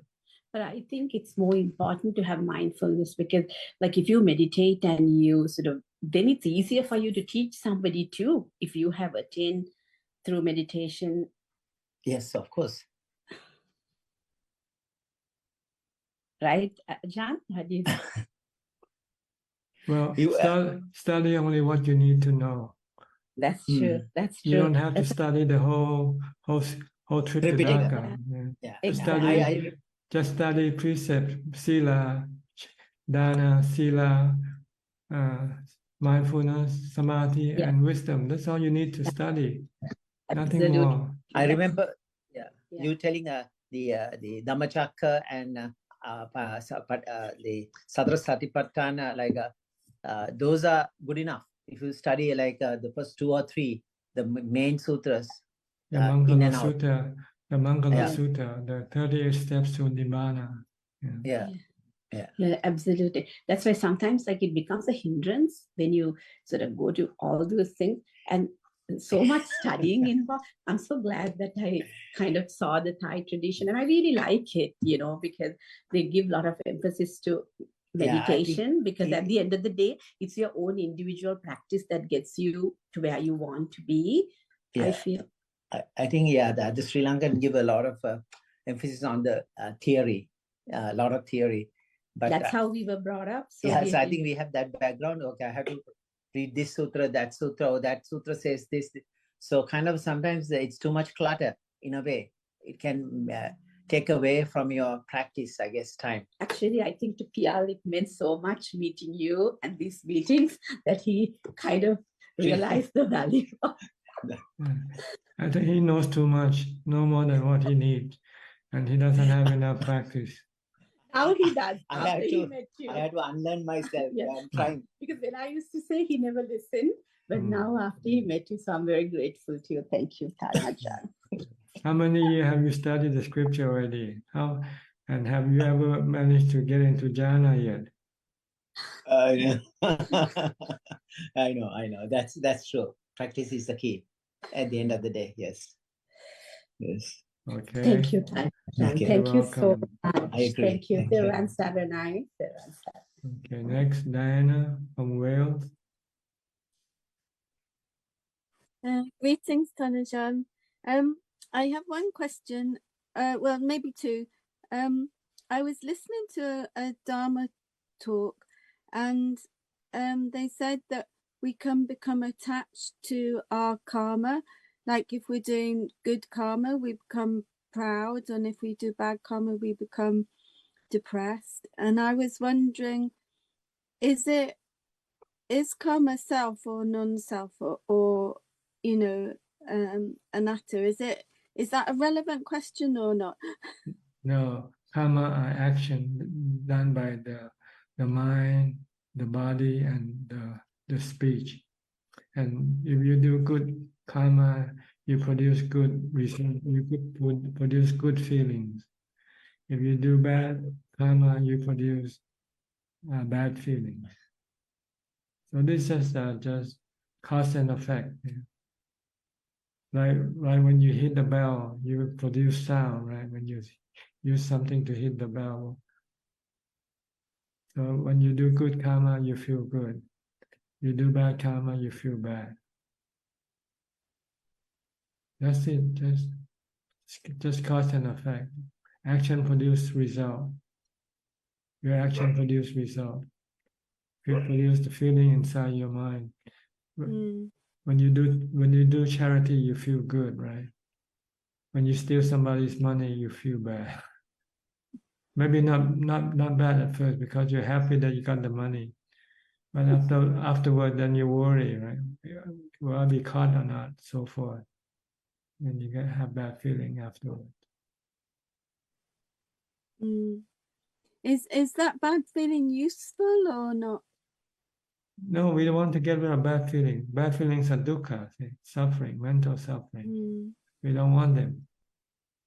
But I think it's more important to have mindfulness, because like if you meditate and you then it's easier for you to teach somebody too, if you have attained through meditation. Yes, of course. Right, John? How do you Well, study only what you need to know. That's true. That's true. You don't have to study the whole trip to Dhaka. Exactly. Just study precept, sila, dana, sila, mindfulness, samadhi, and wisdom. That's all you need to study. Nothing more. I remember you telling the Dhammachakra and the Sadra Satipatthana, those are good enough. If you study the first 2 or 3, the main sutras, The Mangala Sutta, Sutta, the 38 steps to Nibbana. Yeah, absolutely. That's why sometimes it becomes a hindrance when you go to all those things, and so much studying involved. I'm so glad that I kind of saw the Thai tradition, and I really like it, because they give a lot of emphasis to meditation, because at the end of the day, it's your own individual practice that gets you to where you want to be. I feel. I think, the Sri Lankan give a lot of emphasis on the theory, a lot of theory. But that's how we were brought up. So I think we have that background. Okay, I have to read this sutra, or that sutra says this. So kind of sometimes it's too much clutter in a way. It can take away from your practice, I guess, time. Actually, I think to PL, it meant so much meeting you and these meetings that he kind of realized the value of. I think he knows too much, no more than what he needs, and he doesn't have enough practice. How he does. I had to unlearn myself. I'm trying. Because when I used to say, he never listened, but now after he met you, so I'm very grateful to you. Thank you, Ajahn. How many years have you studied the scripture already? And have you ever managed to get into jhana yet? I know. That's true. Practice is the key. At the end of the day, yes. Okay. Thank you, Ajahn. Okay. Thank you so much. I agree. Thank you. Okay, next, Diana from Wales. Greetings, Ajahn. I have one question, well, maybe 2. I was listening to a Dhamma talk, and they said that we can become attached to our karma. Like if we're doing good karma, we become proud, and if we do bad karma, we become depressed. And I was wondering, is karma self or non-self, or anatta. Is that a relevant question or not? No, karma are action done by the mind, the body, and the speech. And if you do good karma, you produce good results. You could produce good feelings. If you do bad karma, you produce bad feelings. So this is just cause and effect. Like when you hit the bell, you produce sound, right? When you use something to hit the bell. So when you do good karma, you feel good. You do bad karma, you feel bad. That's it. Just cause and effect. Action produce result. Your action produce result. You produce the feeling inside your mind. When you do charity, you feel good, right? When you steal somebody's money, you feel bad. Maybe not bad at first because you're happy that you got the money, but afterward, then you worry, right? Will I be caught or not? So forth. And you have bad feeling afterward. Is that bad feeling useful or not? No, we don't want to get rid of bad feelings. Bad feelings are dukkha, suffering, mental suffering. We don't want them.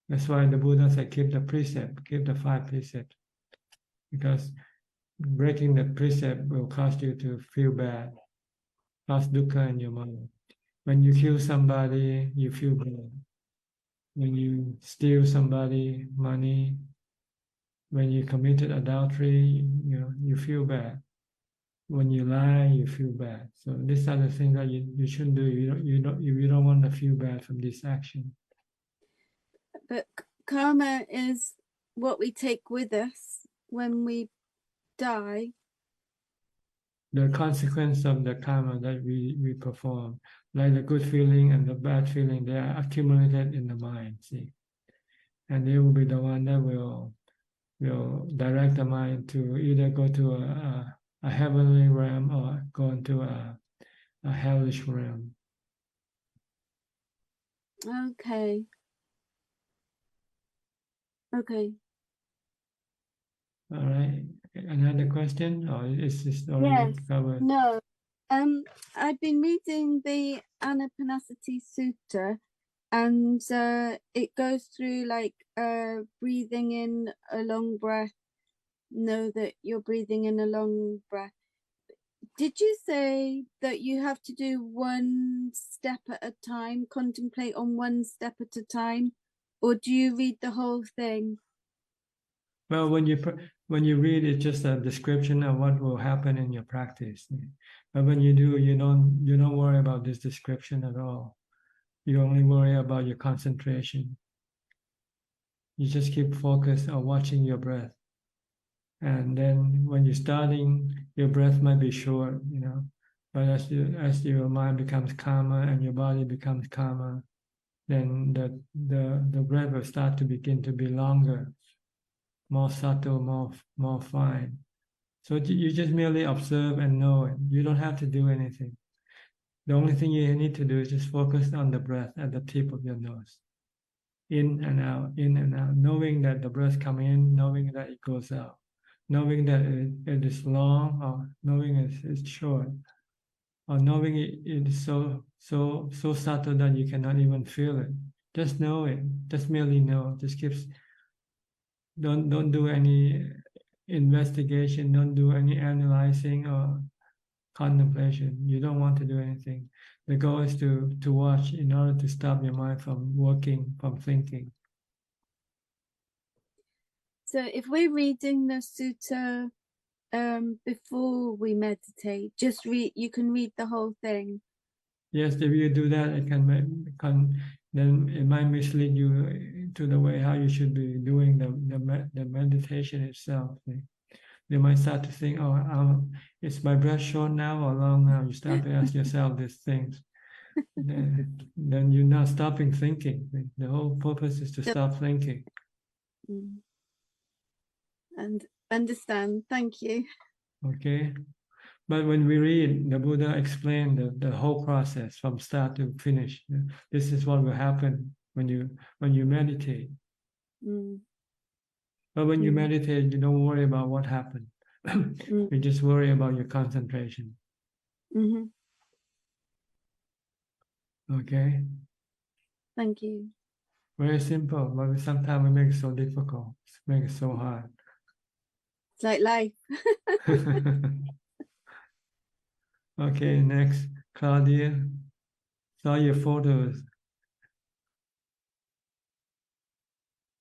That's why the Buddha said, keep the precept, keep the 5 precepts. Because breaking the precept will cause you to feel bad, cause dukkha in your mind. When you kill somebody, you feel bad. When you steal somebody money, when you committed adultery, you feel bad. When you lie, you feel bad. So these are the things that you shouldn't do. You don't want to feel bad from this action. But karma is what we take with us when we die. The consequence of the karma that we perform, like the good feeling and the bad feeling, they are accumulated in the mind, see. And they will be the one that will direct the mind to either go to a heavenly realm or go into a hellish realm. Okay. Okay. All right. Another question, or is this already covered? No. I've been reading the Anapanasati Sutta, and it goes through like breathing in a long breath. Know that you're breathing in a long breath. Did you say that you have to do one step at a time, contemplate on one step at a time, or do you read the whole thing? Well, when you read, it's just a description of what will happen in your practice. But when you do, you don't worry about this description at all. You only worry about your concentration. You just keep focused on watching your breath. And then when you're starting, your breath might be short, but as your mind becomes calmer and your body becomes calmer, then the breath will start to begin to be longer, more subtle, more fine. So you just merely observe and know it. You don't have to do anything. The only thing you need to do is just focus on the breath at the tip of your nose. In and out, knowing that the breath comes in, knowing that it goes out. Knowing that it is long, or knowing it's short, or knowing it is so subtle that you cannot even feel it. Just know it. Just merely know. Just don't do any investigation. Don't do any analyzing or contemplation. You don't want to do anything. The goal is to watch in order to stop your mind from working, from thinking. So if we're reading the sutta before we meditate, you can read the whole thing. Yes, if you do that, it then it might mislead you to the way how you should be doing the meditation itself. You might start to think, is my breath short now or long now? You start to ask yourself these things. Then you're not stopping thinking. The whole purpose is to stop thinking. And understand. Thank you. Okay. But when we read, the Buddha explained the whole process from start to finish. This is what will happen when you meditate. But when you meditate, you don't worry about what happened. You just worry about your concentration. Okay? Thank you. Very simple, but sometimes we make it so difficult, make it so hard. It's like life. Okay, next, Claudia. Saw your photos.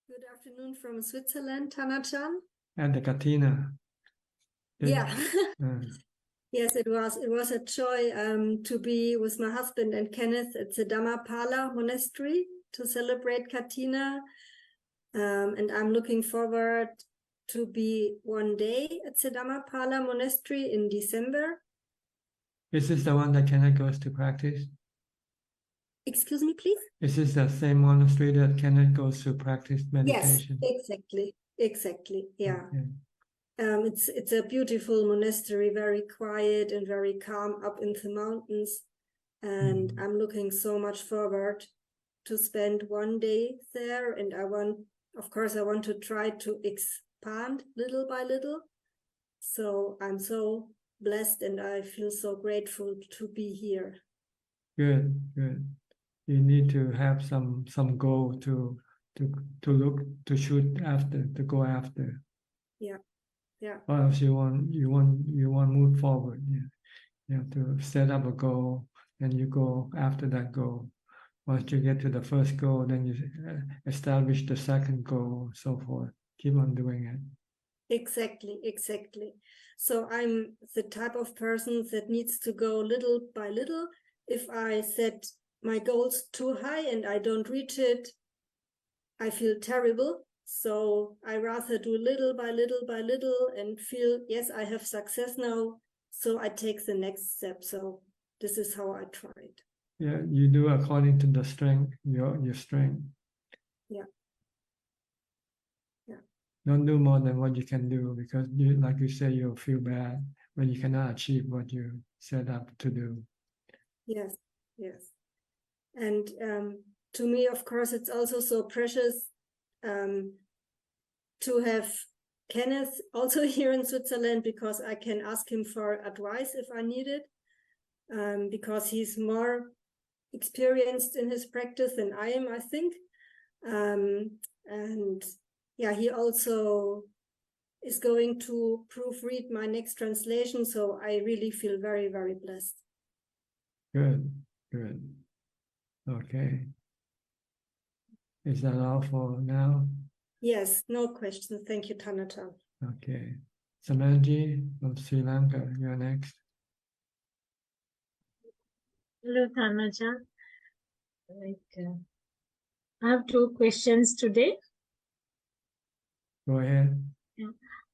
Good afternoon from Switzerland, Tana-chan. And the Katina. Yeah. Yes, it was a joy to be with my husband and Kenneth at the Dhammapala monastery to celebrate Katina. And I'm looking forward to be one day at the Dhammapala monastery in December. Is this the one that Kenneth goes to practice? Excuse me, please? Is this the same monastery that Kenneth goes to practice meditation? Yes, exactly, yeah. Okay. It's a beautiful monastery, very quiet and very calm up in the mountains. And I'm looking so much forward to spend one day there. And I want to try to expand little by little. So I'm so blessed and I feel so grateful to be here. Good. You need to have some goal to shoot after, to go after. Yeah. Or else you won't move forward. You have to set up a goal and you go after that goal. Once you get to the first goal, then you establish the second goal, so forth. Keep on doing it. Exactly. So I'm the type of person that needs to go little by little. If I set my goals too high and I don't reach it, I feel terrible. So I rather do little by little and feel, yes, I have success now. So I take the next step. So this is how I try it. Yeah, you do according to the strength, your strength. Yeah. Don't do more than what you can do, because like you say, you'll feel bad when you cannot achieve what you set up to do. Yes. And to me, of course, it's also so precious to have Kenneth also here in Switzerland, because I can ask him for advice if I need it, because he's more experienced in his practice than I am, I think. And yeah, he also is going to proofread my next translation, so I really feel very, very blessed. Good. Okay. Is that all for now? Yes, no question. Thank you, Tana-chan. Okay. Samanji from Sri Lanka, you're next. Hello, Tana-chan. I have two questions today. Go ahead.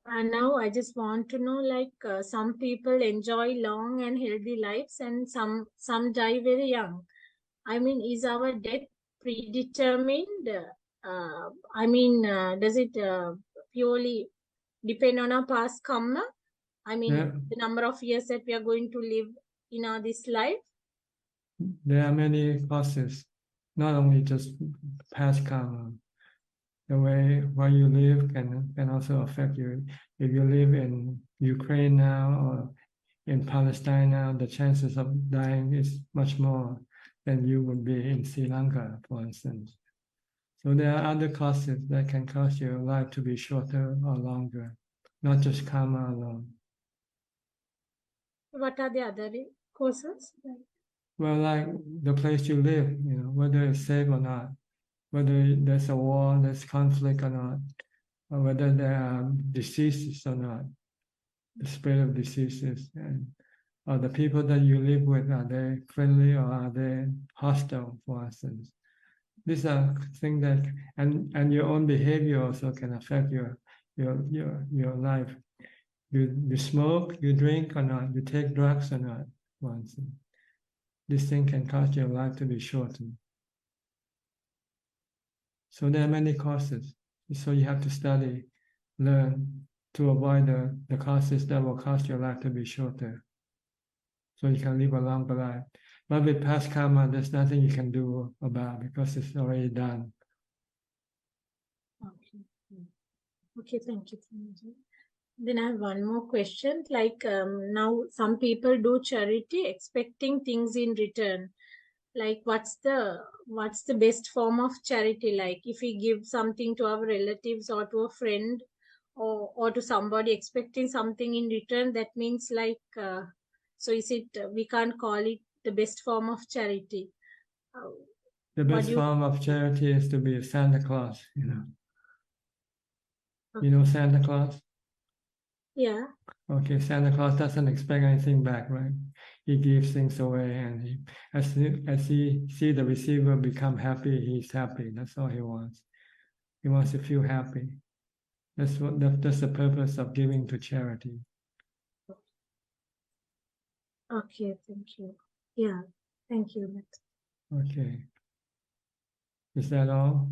And now I just want to know, some people enjoy long and healthy lives and some die very young. I mean, is our death predetermined? Does it purely depend on our past karma? The number of years that we are going to live in this life? There are many causes, not only just past karma. The way where you live can also affect you. If you live in Ukraine now or in Palestine now, the chances of dying is much more than you would be in Sri Lanka, for instance. So there are other causes that can cause your life to be shorter or longer, not just karma alone. What are the other causes? Well, like the place you live, whether it's safe or not, whether there's a war, there's conflict or not, or whether there are diseases or not, the spread of diseases, or the people that you live with, are they friendly or are they hostile, for instance. These are things that, and your own behavior also can affect your life. You smoke, you drink or not, you take drugs or not, for instance. This thing can cause your life to be shortened. So there are many causes. So you have to study, learn to avoid the causes that will cause your life to be shorter. so you can live a longer life. But with past karma, there's nothing you can do about because it's already done. Okay. Okay, thank you. Then I have one more question. Like now, some people do charity expecting things in return. Like what's the best form of charity? Like if we give something to our relatives or to a friend or to somebody expecting something in return, that means like so is it we can't call it the best form of charity? The best form of charity is to be a Santa Claus, you know. You know Santa Claus? Yeah. Okay, Santa Claus doesn't expect anything back, right? He gives things away, and as he see the receiver become happy, he's happy. That's all he wants. He wants to feel happy. That's the purpose of giving to charity. Okay, thank you. Yeah, thank you. Okay. Is that all?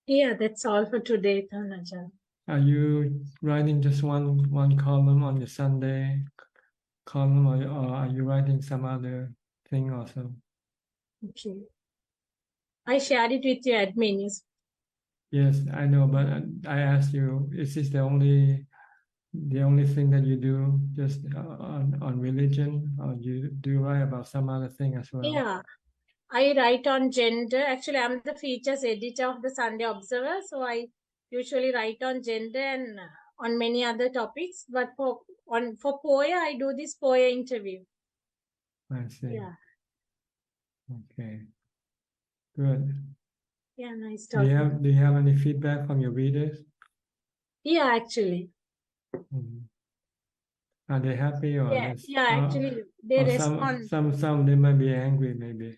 Yeah, that's all for today, Ajahn. Are you writing just one column on the Sunday column, or are you writing some other thing also? Okay. I shared it with your admin. Yes, I know, but I asked you, is this the only thing that you do just on religion, or do you write about some other thing as well? Yeah, I write on gender. Actually, I'm the features editor of the Sunday Observer, so I usually write on gender and on many other topics. But for Poya, I do this Poya interview. I see. Yeah. Okay. Good. Yeah, nice Do you talking. have any feedback from your readers? Yeah, actually. Are they happy, or Actually, they or respond. some of them might be angry, maybe.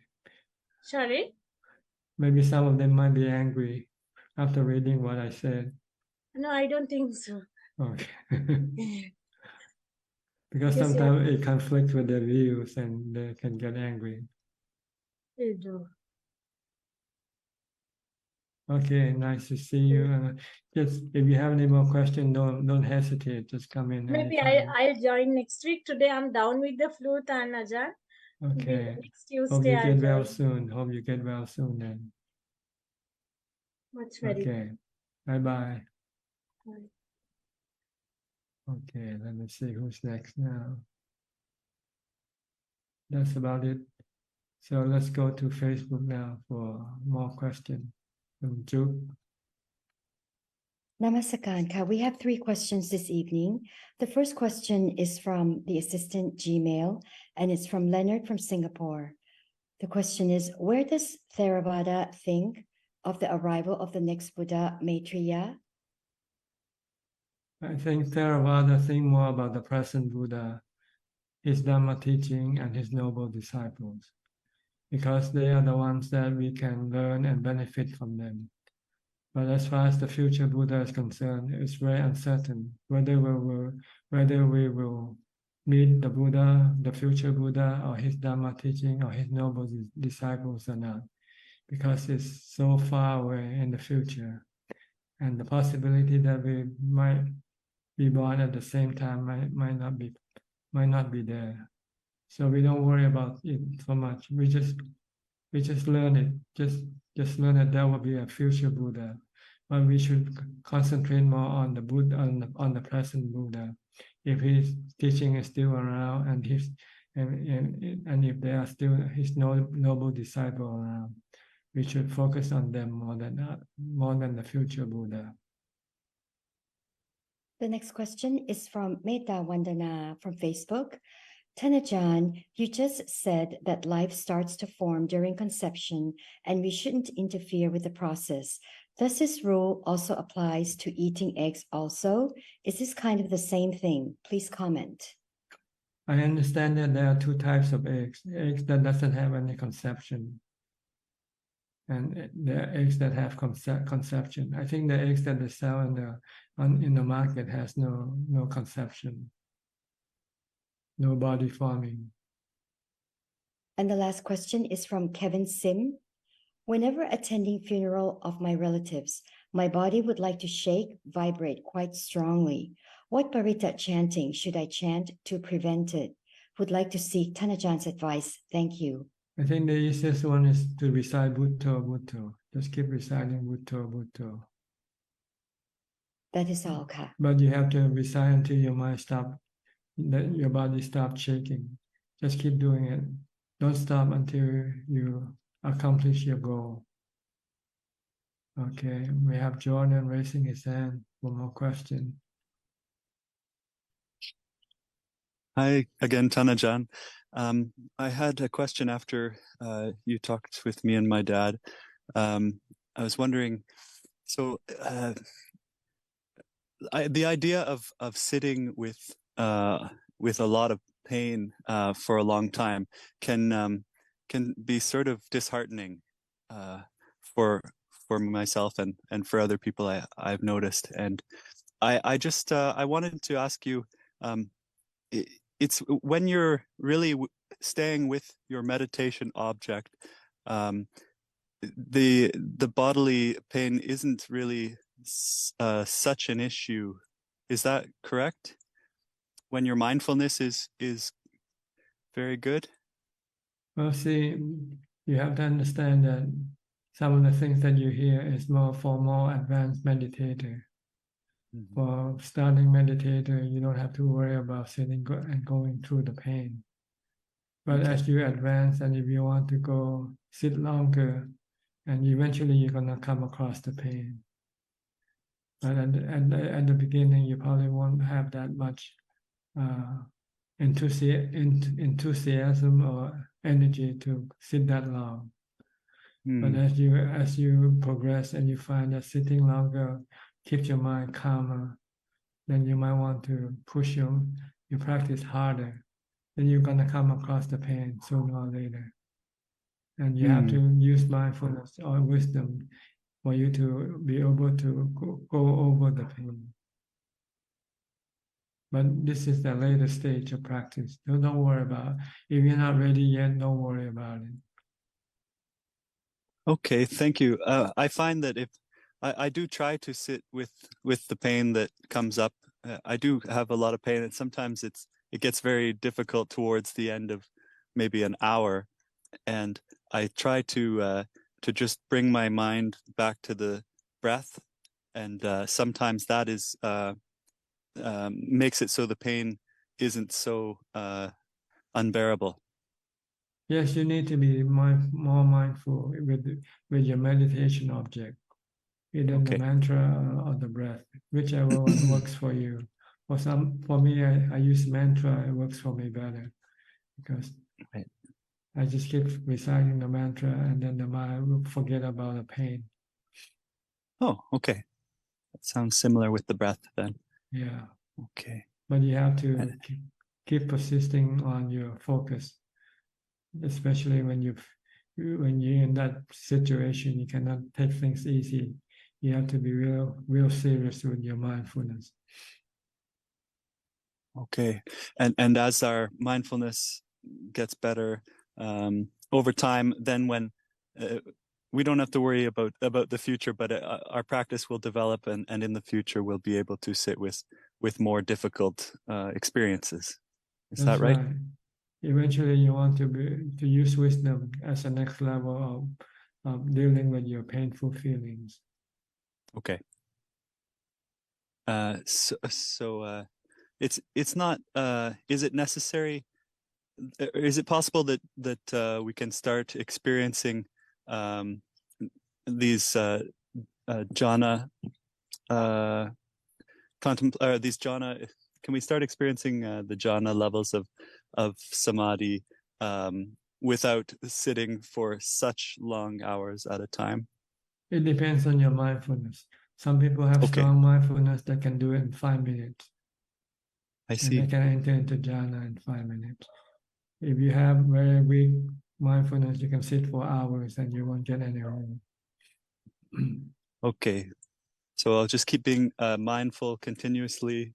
Sorry? Maybe some of them might be angry after reading what I said. No, I don't think so. Okay. Because Yes, sometimes it conflicts with their views and they can get angry. They do. Okay, nice to see you. Just if you have any more questions, don't hesitate. Just come in. Maybe anytime. I'll join next week. Today I'm down with the flu, Ajahn. Okay. Next Tuesday Hope you I'll get well join. soon. Hope you get well soon then. Much very Okay. Bye-bye. Bye. Okay, let me see who's next now. That's about it. So let's go to Facebook now for more questions. Juke. Namaskaran. We have 3 questions this evening. The first question is from the assistant Gmail, and it's from Leonard from Singapore. The question is, where does Theravada think of the arrival of the next Buddha, Maitreya? I think Theravada think more about the present Buddha, his Dhamma teaching, and his noble disciples, because they are the ones that we can learn and benefit from them. But as far as the future Buddha is concerned, it's very uncertain whether we will meet the Buddha, the future Buddha, or his Dhamma teaching, or his noble disciples or not, because it's so far away in the future, and the possibility that we might be born at the same time might not be there. So we don't worry about it so much. We just learn it. Just learn that there will be a future Buddha, but we should concentrate more on the Buddha, on the present Buddha. If his teaching is still around, and if there are still his noble disciple around, we should focus on them more than the future Buddha. The next question is from Meta Vandana from Facebook. Ajahn, you just said that life starts to form during conception and we shouldn't interfere with the process. Does this rule also applies to eating eggs also? Is this kind of the same thing? Please comment. I understand that there are 2 types of eggs that doesn't have any conception, and there are eggs that have conception. I think the eggs that they sell in the market has no conception, no body forming. And the last question is from Kevin Sim. Whenever attending funeral of my relatives, my body would like to shake, vibrate quite strongly. What Parita chanting should I chant to prevent it? would like to seek Thanajan's advice. Thank you. I think the easiest one is to recite Bhutto, Bhutto. Just keep reciting Bhutto, Bhutto. That is all, Ka. But you have to recite until your mind stop, that your body stops shaking. Just keep doing it. Don't stop until you accomplish your goal. Okay, we have Jordan raising his hand. One more question. Hi again, Thanajan. I had a question after you talked with me and my dad. I was wondering, so the idea of sitting with a lot of pain for a long time can be sort of disheartening for myself and for other people. I've noticed, and I just I wanted to ask you. It's when you're really staying with your meditation object, the bodily pain isn't really such an issue. Is that correct? When your mindfulness is very good? Well, see, you have to understand that some of the things that you hear is more for more advanced meditator. For starting meditator, you don't have to worry about sitting and going through the pain. But as you advance, and if you want to go sit longer, and eventually you're gonna come across the pain. But at the beginning, you probably won't have that much enthusiasm or energy to sit that long. But as you progress and you find that sitting longer keeps your mind calmer, then you might want to push your practice harder. Then you're gonna come across the pain sooner or later. And you have to use mindfulness or wisdom for you to be able to go over the pain. But this is the later stage of practice. So don't worry about it. If you're not ready yet, don't worry about it. Okay, thank you. I find that if I do try to sit with the pain that comes up, I do have a lot of pain, and sometimes it gets very difficult towards the end of maybe an hour, and I try to just bring my mind back to the breath, and sometimes that is makes it so the pain isn't so unbearable. Yes, you need to be more mindful with your meditation object, either the mantra or the breath, whichever one works for you. For me, I use mantra. It works for me better because I just keep reciting the mantra, and then the mind will forget about the pain. Oh, okay. That sounds similar with the breath then. Yeah. Okay. But you have to keep persisting on your focus, especially when you're in that situation. You cannot take things easy. You have to be real serious with your mindfulness. Okay, and as our mindfulness gets better over time, then when we don't have to worry about the future, but our practice will develop, and in the future we'll be able to sit with more difficult experiences. Is that right? Eventually, you want to use wisdom as a next level of dealing with your painful feelings. Okay. So it's not. Is it necessary? Is it possible that we can start experiencing these jhana? These jhana. Can we start experiencing the jhana levels of samadhi without sitting for such long hours at a time? It depends on your mindfulness. Some people have strong mindfulness that can do it in 5 minutes. I see. And they can enter into jhana in 5 minutes. If you have very weak mindfulness, you can sit for hours and you won't get anywhere. Okay. So I'll just keep being mindful continuously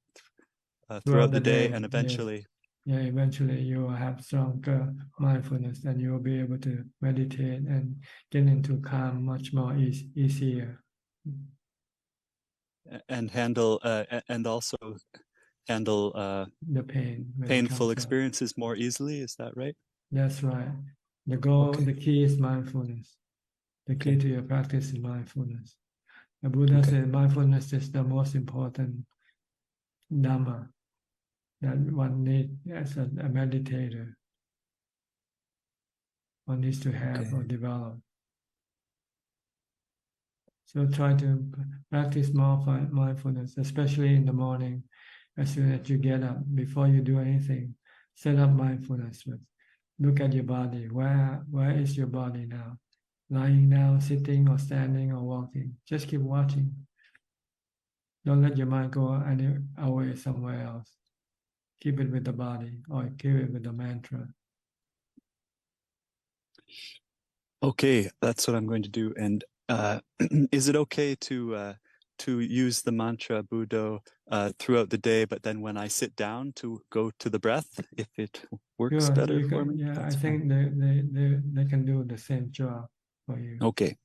throughout the day, and eventually. Yes. Yeah, eventually you will have stronger mindfulness, and you will be able to meditate and get into calm much more easier. And handle and also handle the pain. painful experiences more easily. Is that right? That's right. The goal, the key is mindfulness. The key to your practice is mindfulness. The Buddha said mindfulness is the most important Dhamma that one needs as a meditator. One needs to have or develop. So try to practice more mindfulness, especially in the morning. As soon as you get up, before you do anything, set up mindfulness. Look at your body. Where is your body now? Lying down, sitting, or standing, or walking. Just keep watching. Don't let your mind go away somewhere else. Keep it with the body, or keep it with the mantra. Okay, that's what I'm going to do. And is it okay to use the mantra Buddho throughout the day, but then when I sit down to go to the breath, if it works better for me? Yeah, I think they can do the same job for you. Okay.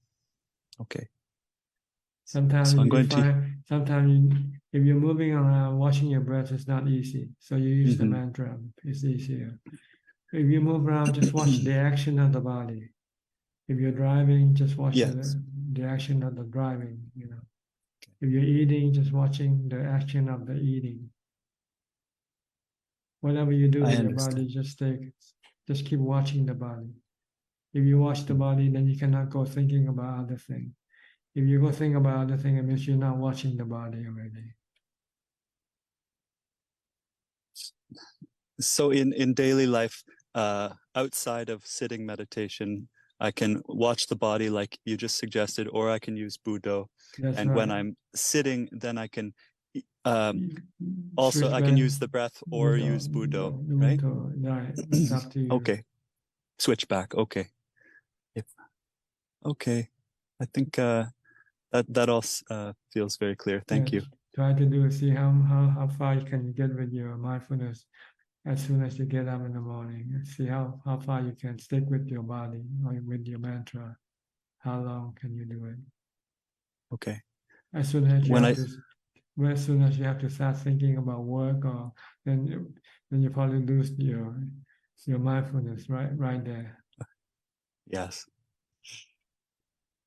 Sometimes so I'm you going find, sometimes if you're moving around, watching your breath is not easy. So you use the mantra, it's easier. If you move around, just watch the action of the body. If you're driving, just watch the action of the driving, you know. If you're eating, just watching the action of the eating. Whatever you do with your body, just keep watching the body. If you watch the body, then you cannot go thinking about other things. If you go think about other things, it means you're not watching the body already. So in daily life, outside of sitting meditation, I can watch the body like you just suggested, or I can use Buddho. And when I'm sitting, then I can also I can use the breath or use Buddho, right? Right, it's up to you. Okay, switch back. Okay, okay. I think that all feels very clear. Thank you. Try to do see how far you can get with your mindfulness as soon as you get up in the morning. See how far you can stick with your body or with your mantra. How long can you do it? Okay. As soon as you have to start thinking about work, or then you probably lose your mindfulness right there. Yes.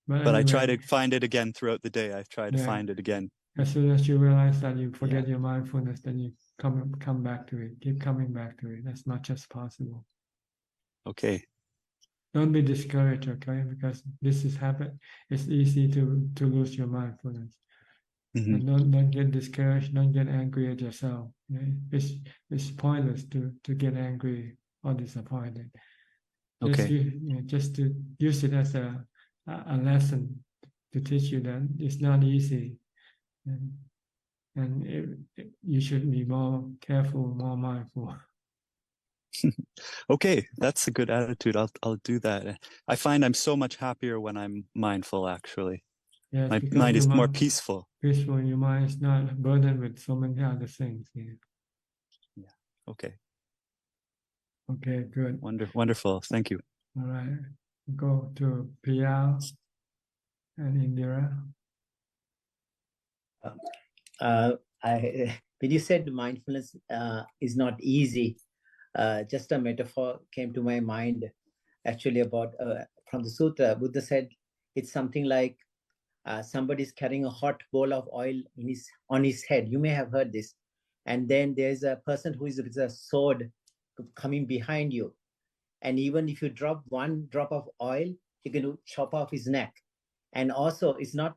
But anyway, I try to find it again throughout the day. I try to find it again. As soon as you realize that you forget your mindfulness, then you come back to it. Keep coming back to it as much as possible. Okay. Don't be discouraged, okay? Because this is happen. It's easy to lose your mindfulness. And don't get discouraged. Don't get angry at yourself. Okay? It's pointless to get angry or disappointed. Just to use it as a lesson to teach you that it's not easy, and you should be more careful, more mindful. Okay, that's a good attitude. I'll do that. I find I'm so much happier when I'm mindful. Actually, yes, my mind is more peaceful. Peaceful. Your mind is not burdened with so many other things. Yeah. Okay. Okay. Good. Wonderful. Thank you. All right. Go to Priya and Indira. When you said mindfulness is not easy, just a metaphor came to my mind actually about from the sutra. Buddha said it's something like somebody's carrying a hot bowl of oil on his head. You may have heard this. And then there's a person who is with a sword coming behind you. And even if you drop one drop of oil, you can chop off his neck. And also it's not,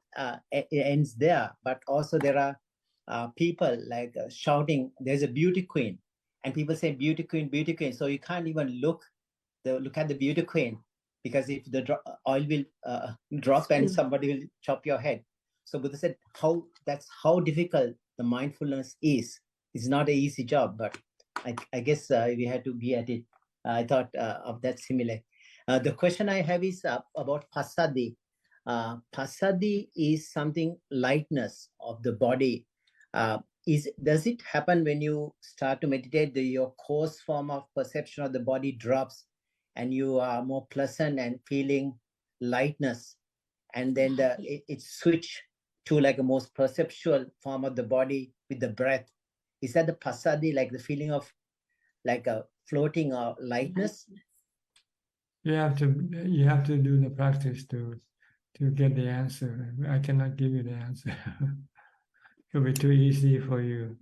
it ends there, but also there are people like shouting, there's a beauty queen. And people say, beauty queen, beauty queen. So you can't even look at the beauty queen, because if the oil will drop and somebody will chop your head. So Buddha said, that's how difficult the mindfulness is. It's not an easy job, but I guess we had to be at it. I thought of that similar. The question I have is about passaddhi. Passaddhi is something lightness of the body. Does it happen when you start to meditate, your coarse form of perception of the body drops and you are more pleasant and feeling lightness, and then it switch to like a most perceptual form of the body with the breath, Is that the passaddhi, like the feeling of like a floating or lightness? You have to do the practice to get the answer. I cannot give you the answer. It'll be too easy for you.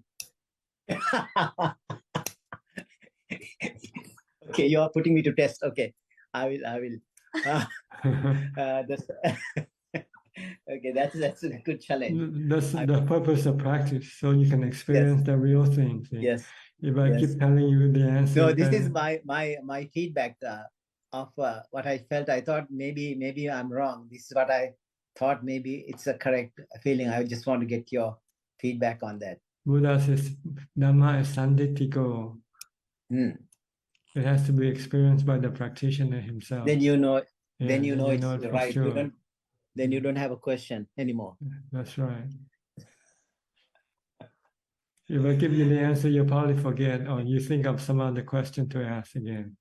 Okay, you are putting me to test. Okay, I will. That's okay. That's a good challenge. That's the purpose of practice, so you can experience the real things. Yes. If I keep telling you the answer, No, this is my feedback of what I felt. I thought maybe I'm wrong. This is what I thought. Maybe it's a correct feeling. I just want to get your feedback on that. Buddha says Dhamma is sanditthiko. It has to be experienced by the practitioner himself. Then you know. Yeah, then you know it's for right. Sure. Then you don't have a question anymore. That's right. If I give you the answer, you'll probably forget, or you think of some other question to ask again.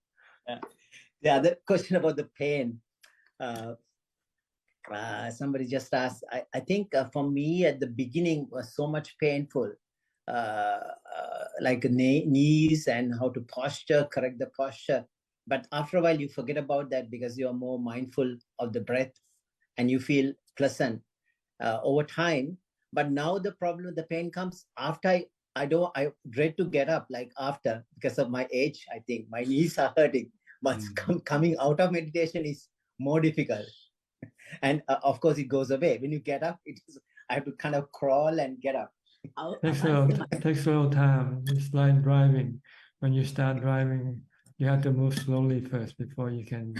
The other question about the pain. Somebody just asked. I think for me at the beginning was so much painful, like knees and how to correct the posture. But after a while, you forget about that because you are more mindful of the breath, and you feel pleasant over time. But now the problem, the pain comes after I dread to get up, like after, because of my age. I think my knees are hurting. But coming out of meditation is more difficult. And of course, it goes away. When you get up, I have to kind of crawl and get up. Takes a little time. It's like driving. When you start driving, you have to move slowly first before you can.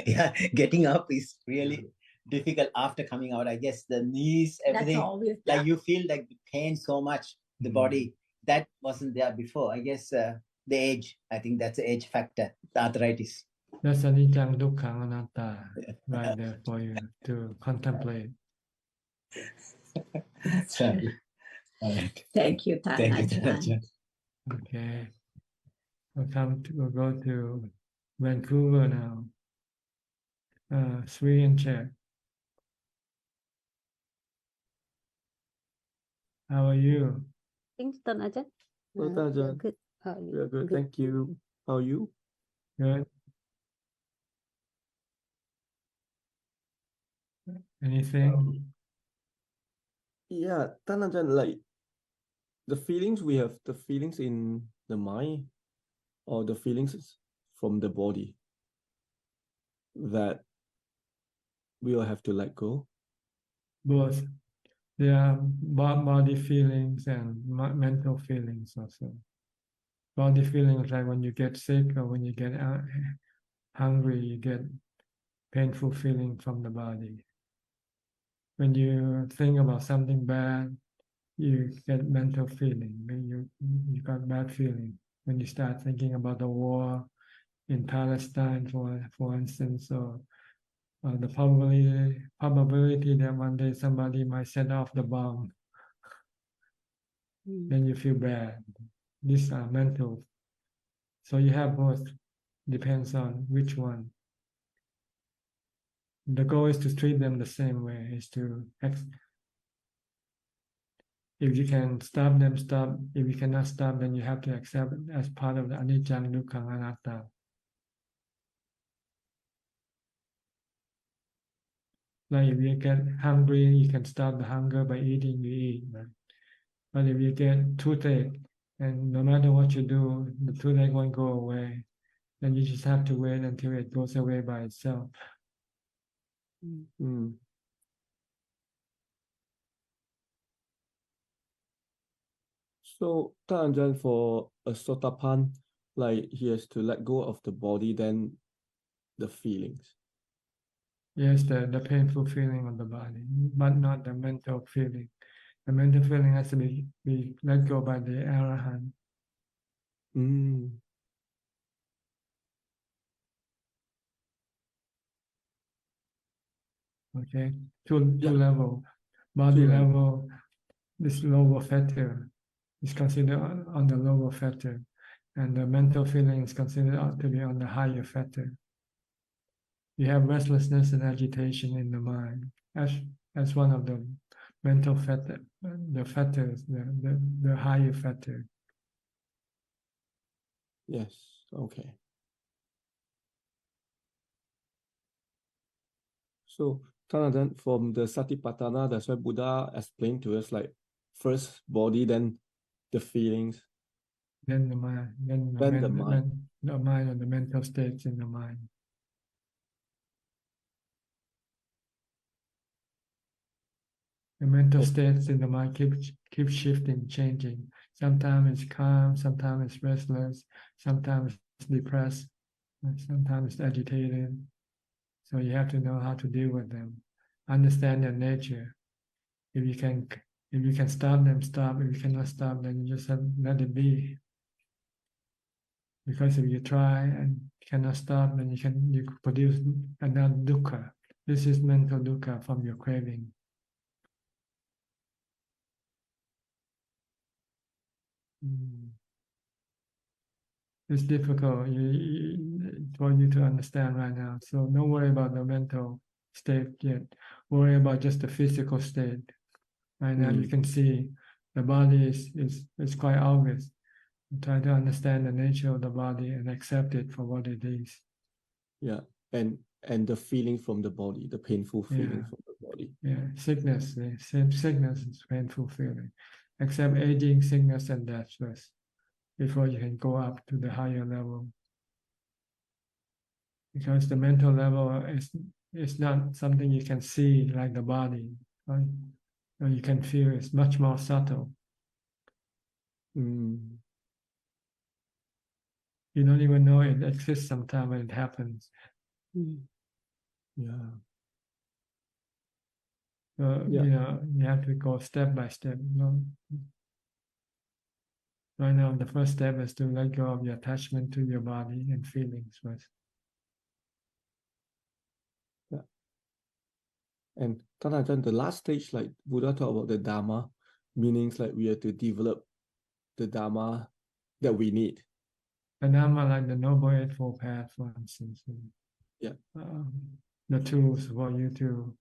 Yeah, getting up is really difficult after coming out. I guess the knees, everything, like you feel like the pain so much, the body, that wasn't there before. I guess the age, I think that's the age factor, the arthritis. That's anicca, dukkha, anatta right there for you to contemplate. Sorry. All right. Thank you, Thanajan. Okay. We'll go to Vancouver now. Sri and Chair. How are you? Thanks, Thanajan. Hello, Thanajan. Good. How are you? We are good. Thank you. How are you? Good. Anything? Yeah, Thanajan, like the feelings we have, the feelings in the mind or the feelings from the body that we will have to let go? Both. There are body feelings and mental feelings also. Body feelings like when you get sick or when you get hungry, you get painful feeling from the body. When you think about something bad, you get mental feeling. When you got bad feeling. When you start thinking about the war in Palestine, for instance, or the probability that one day somebody might set off the bomb, then you feel bad. These are mental. So you have both. Depends on which one. The goal is to treat them the same way. Is to if you can stop them, stop. If you cannot stop, then you have to accept it as part of the anicca, dukkha, anatta. Like if you get hungry, you can stop the hunger by eating, you eat. Right? But if you get toothache, and no matter what you do, the toothache won't go away, then you just have to wait until it goes away by itself. So, Thanajan, for a sotapan, like he has to let go of the body, then the feelings. Yes, the painful feeling of the body, but not the mental feeling. The mental feeling has to be let go by the Arahant. Okay, two level. Body level, this lower fetter is considered on the lower fetter, and the mental feeling is considered to be on the higher fetter. You have restlessness and agitation in the mind as one of the mental fetter, the fetters, the higher fetter. Yes, okay. So, Tanajan, from the Satipatthana, that's why Buddha explained to us like first body, then the feelings, then the mind, then the mind. The mind and the mental states in the mind. The mental states in the mind keep shifting, changing. Sometimes it's calm, sometimes it's restless, sometimes it's depressed, and sometimes it's agitated. So you have to know how to deal with them, understand their nature. If you can stop them, stop. If you cannot stop, then you just have let it be. Because if you try and cannot stop, then you produce another dukkha. This is mental dukkha from your craving. It's difficult for you to understand right now. So don't worry about the mental state yet. Worry about just the physical state. Right now you can see the body is quite obvious. Try to understand the nature of the body and accept it for what it is. Yeah, and the feeling from the body, the painful feeling from the body. Yeah, sickness is painful feeling. Accept aging, sickness, and death first before you can go up to the higher level. Because the mental level is not something you can see like the body, right? Or you can feel it's much more subtle. You don't even know it exists sometimes when it happens. Yeah. So, you have to go step by step. Right now, the first step is to let go of your attachment to your body and feelings first. Yeah. And Tanajan, the last stage, like Buddha talked about the Dhamma, meanings like we have to develop the Dhamma that we need. The Dhamma, like the Noble Eightfold Path, for instance. Yeah. The tools for you to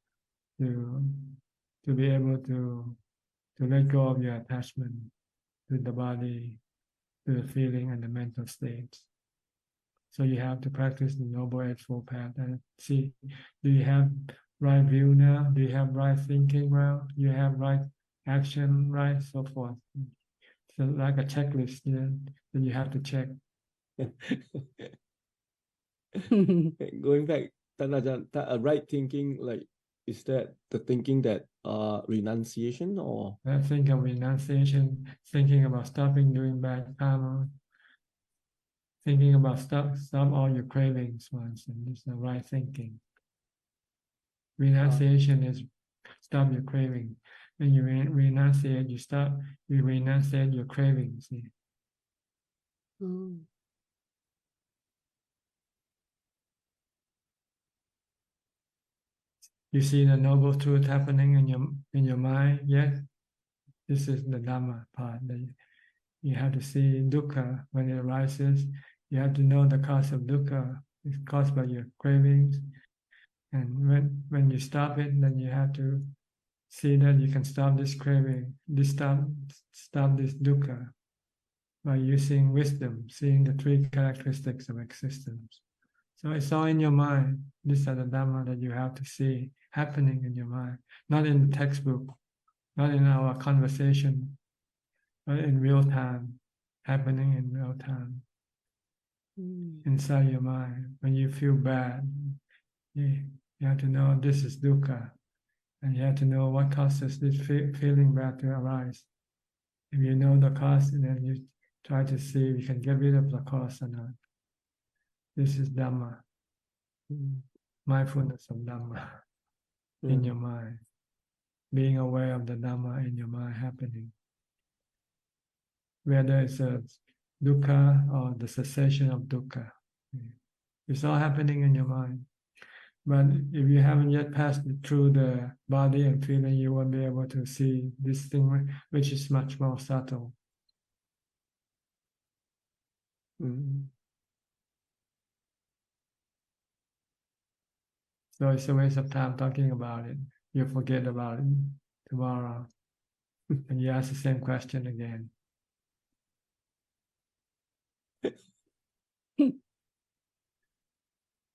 be able to let go of your attachment to the body, to the feeling and the mental states. So you have to practice the Noble Eightfold Path and see, do you have right view now? Do you have right thinking now? Do you have right action, right? So forth. So like a checklist, that you have to check. Going back, Tanajan, right thinking, like, is that the thinking that renunciation or? I think of renunciation, thinking about stopping doing bad karma, thinking about stop all your cravings once, and this is the right thinking. Renunciation is stop your craving. When you renunciate, you renunciate your cravings. You see the noble truth happening in your mind, yes? This is the Dhamma part. You have to see dukkha when it arises. You have to know the cause of dukkha. It's caused by your cravings. And when you stop it, then you have to see that you can stop this craving, stop this dukkha by using wisdom, seeing the three characteristics of existence. So it's all in your mind. These are the Dhamma that you have to see happening in your mind, not in the textbook, not in our conversation, but in real time, happening in real time. Inside your mind. When you feel bad, you have to know this is dukkha. And you have to know what causes this feeling bad to arise. If you know the cause, then you try to see if you can get rid of the cause or not. This is Dhamma. Mindfulness of Dhamma in your mind. Being aware of the Dhamma in your mind happening. Whether it's a dukkha or the cessation of dukkha. It's all happening in your mind. But if you haven't yet passed through the body and feeling, you won't be able to see this thing, which is much more subtle. So it's a waste of time talking about it. You forget about it tomorrow, and you ask the same question again.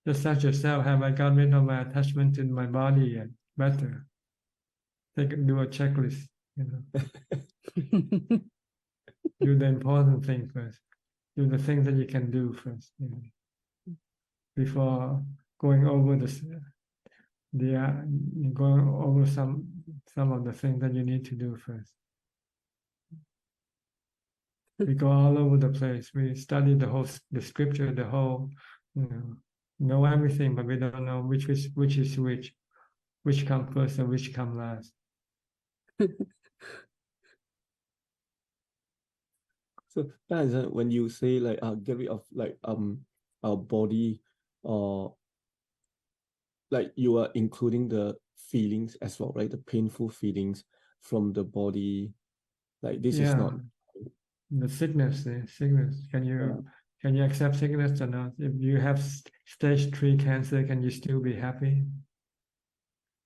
Just ask yourself, have I got rid of my attachment in my body yet? Better. Do a checklist, Do the important thing first. Do the things that you can do first, before going over going over some of the things that you need to do first. We go all over the place. We study the scripture, the whole, know everything, but we don't know which is which come first and which come last. So that is when you say like get rid of like our body, or like you are including the feelings as well, right? The painful feelings from the body, like this is not the sickness. Can you accept sickness or not? If you have stage 3 cancer, can you still be happy?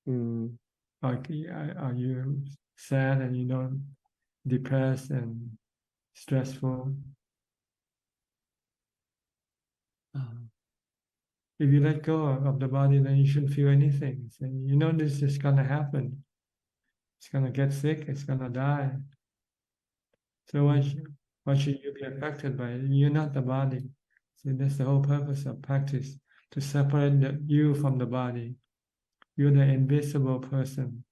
Are you sad and depressed and stressful? If you let go of the body, then you shouldn't feel anything. So this is gonna happen. It's gonna get sick. It's gonna die. So why should you be affected by it? You're not the body. See, that's the whole purpose of practice, to separate you from the body. You're the invisible person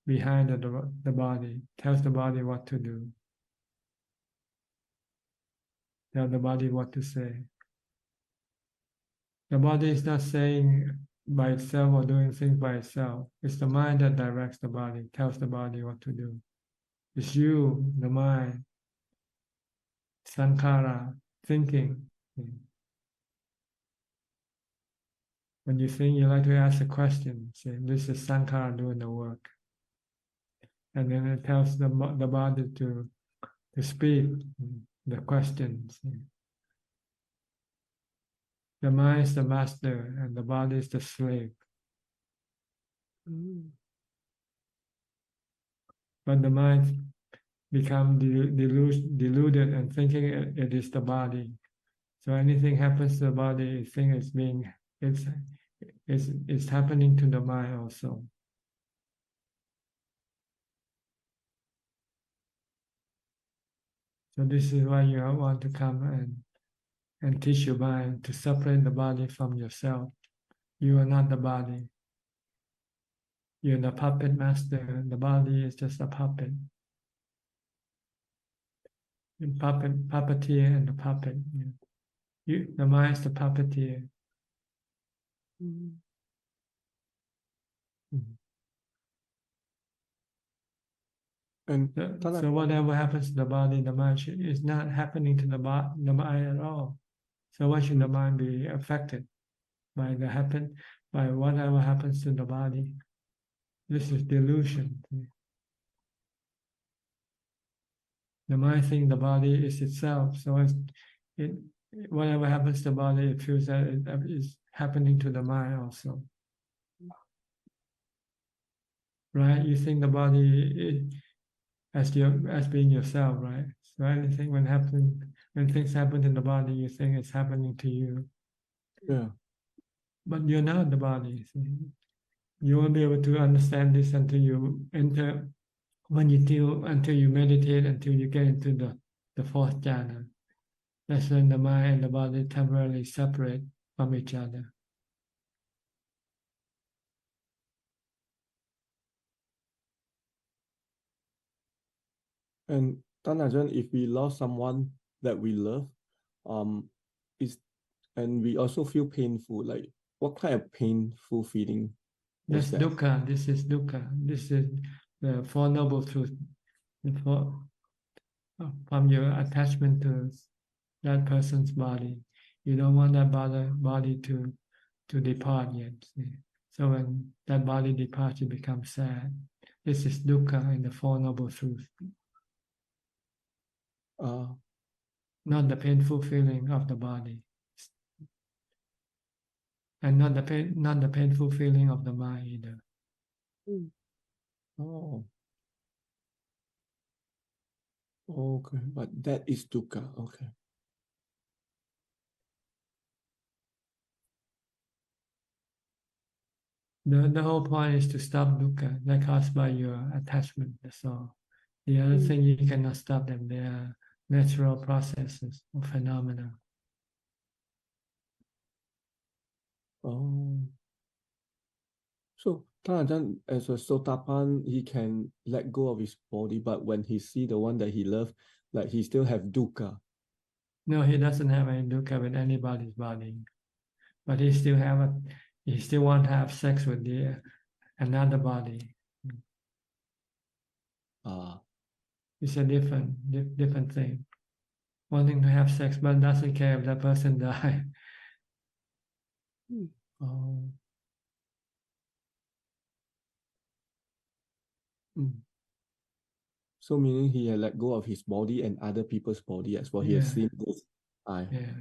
behind the body. Tells the body what to do. Tell the body what to say. The body is not saying by itself or doing things by itself. It's the mind that directs the body, tells the body what to do. It's you, the mind, sankhara, thinking. When you think, you like to ask a question. Say, this is sankhara doing the work. And then it tells the body to speak the questions. The mind is the master and the body is the slave. But the mind become deluded and thinking it is the body. So anything happens to the body, it thinks it's happening to the mind also. So this is why you want to come and teach your mind to separate the body from yourself. You are not the body. You're the puppet master. The body is just a puppet. Puppeteer and the puppet. The mind is the puppeteer. And so whatever happens to the body, the mind is not happening to the mind at all. So why should the mind be affected by whatever happens to the body? This is delusion. The mind thinks the body is itself. So whatever happens to the body, it feels that it is happening to the mind also. Right? You think the body as being yourself, right? So anything when things happen in the body, you think it's happening to you. Yeah. But you're not the body. See? You won't be able to understand this until you until you meditate, until you get into the fourth jhana. That's when the mind and the body temporarily separate from each other. And Ajahn, if we lost someone that we love, and we also feel painful, like what kind of painful feeling? That's dukkha. This is dukkha. This is the Four Noble Truths. From your attachment to that person's body, you don't want that body to depart yet. See? So when that body departs, you become sad. This is dukkha in the Four Noble Truths. Not the painful feeling of the body, and not the painful feeling of the mind either. Oh, Okay, but that is dukkha. Okay. The whole point is to stop dukkha that caused by your attachment. That's all. The other thing you cannot stop them. They are natural processes or phenomena. Oh. So Ajahn, as a Sotapan, he can let go of his body, but when he see the one that he loves, like he still have dukkha. No, he doesn't have any dukkha with anybody's body, but he still want to have sex with another body. It's a different thing. Wanting to have sex, but doesn't care if that person die. Oh. So meaning he had let go of his body and other people's body as well. He has seen this. Yeah.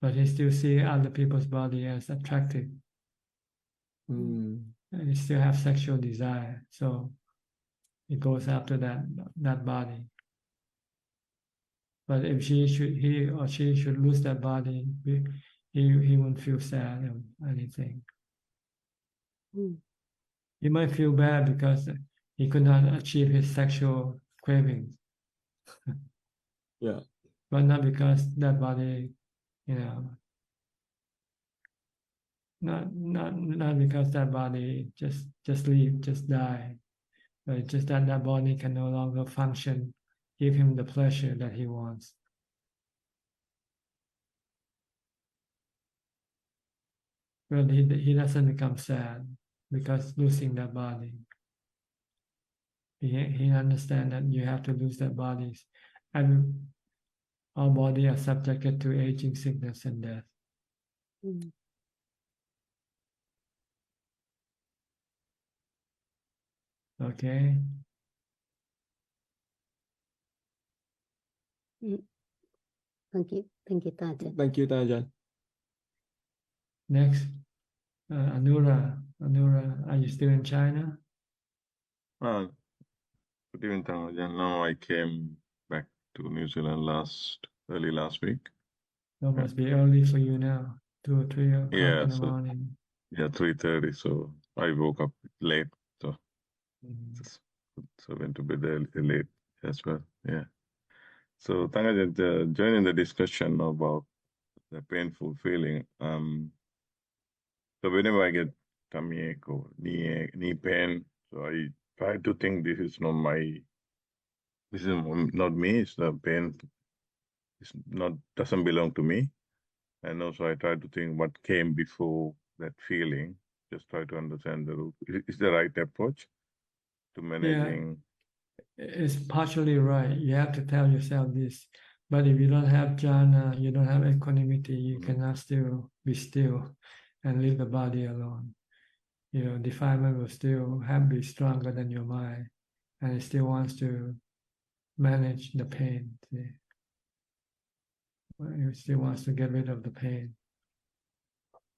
But he still see other people's body as attractive. And he still have sexual desire. So he goes after that body. But if he or she should lose that body, he won't feel sad or anything. He might feel bad because he could not achieve his sexual cravings. Yeah. But not because that body, not because that body just leave, just die. But it's just that body can no longer function, give him the pleasure that he wants. But he doesn't become sad because losing that body. He understands that you have to lose that body. And our body are subjected to aging, sickness, and death. Okay. Thank you, Ajahn. Thank you, Ajahn. Next, Anura. Anura, are you still in China? Good evening, Ajahn. Now I came back to New Zealand early last week. It must be early for you now, 2 or 3 o'clock Yeah, in the morning. Yeah, 3:30. So I woke up late. So went to bed late as well. Yeah. So Ajahn, joining the discussion about the painful feeling. So whenever I get tummy ache or knee pain, so I try to think this is not me. It's the pain. Doesn't belong to me. And also I try to think what came before that feeling. Just try to understand the root. Is the right approach to managing? Yeah, it's partially right. You have to tell yourself this. But if you don't have jhana, you don't have equanimity, you cannot still be still and leave the body alone. Defilement will still be stronger than your mind, and it still wants to manage the pain. It still wants to get rid of the pain.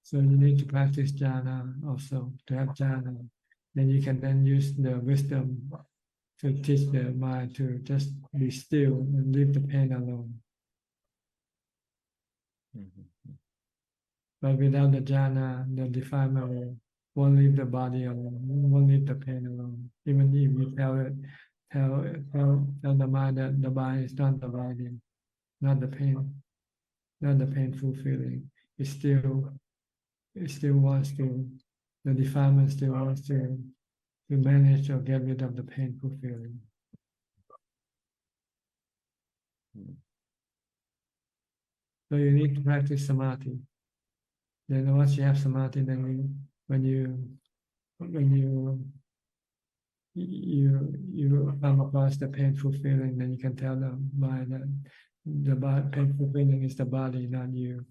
So you need to practice jhana also to have jhana. Then you can then use the wisdom to teach the mind to just be still and leave the pain alone. But without the jhana, the defilement won't leave the body alone, won't leave the pain alone. Even if you tell the mind that the body is not the body, not the pain, not the painful feeling. It still wants to, the defilement still wants to manage or get rid of the painful feeling. So you need to practice samadhi. Then once you have samadhi, then when you come across the painful feeling, then you can tell the mind that the painful feeling is the body, not you.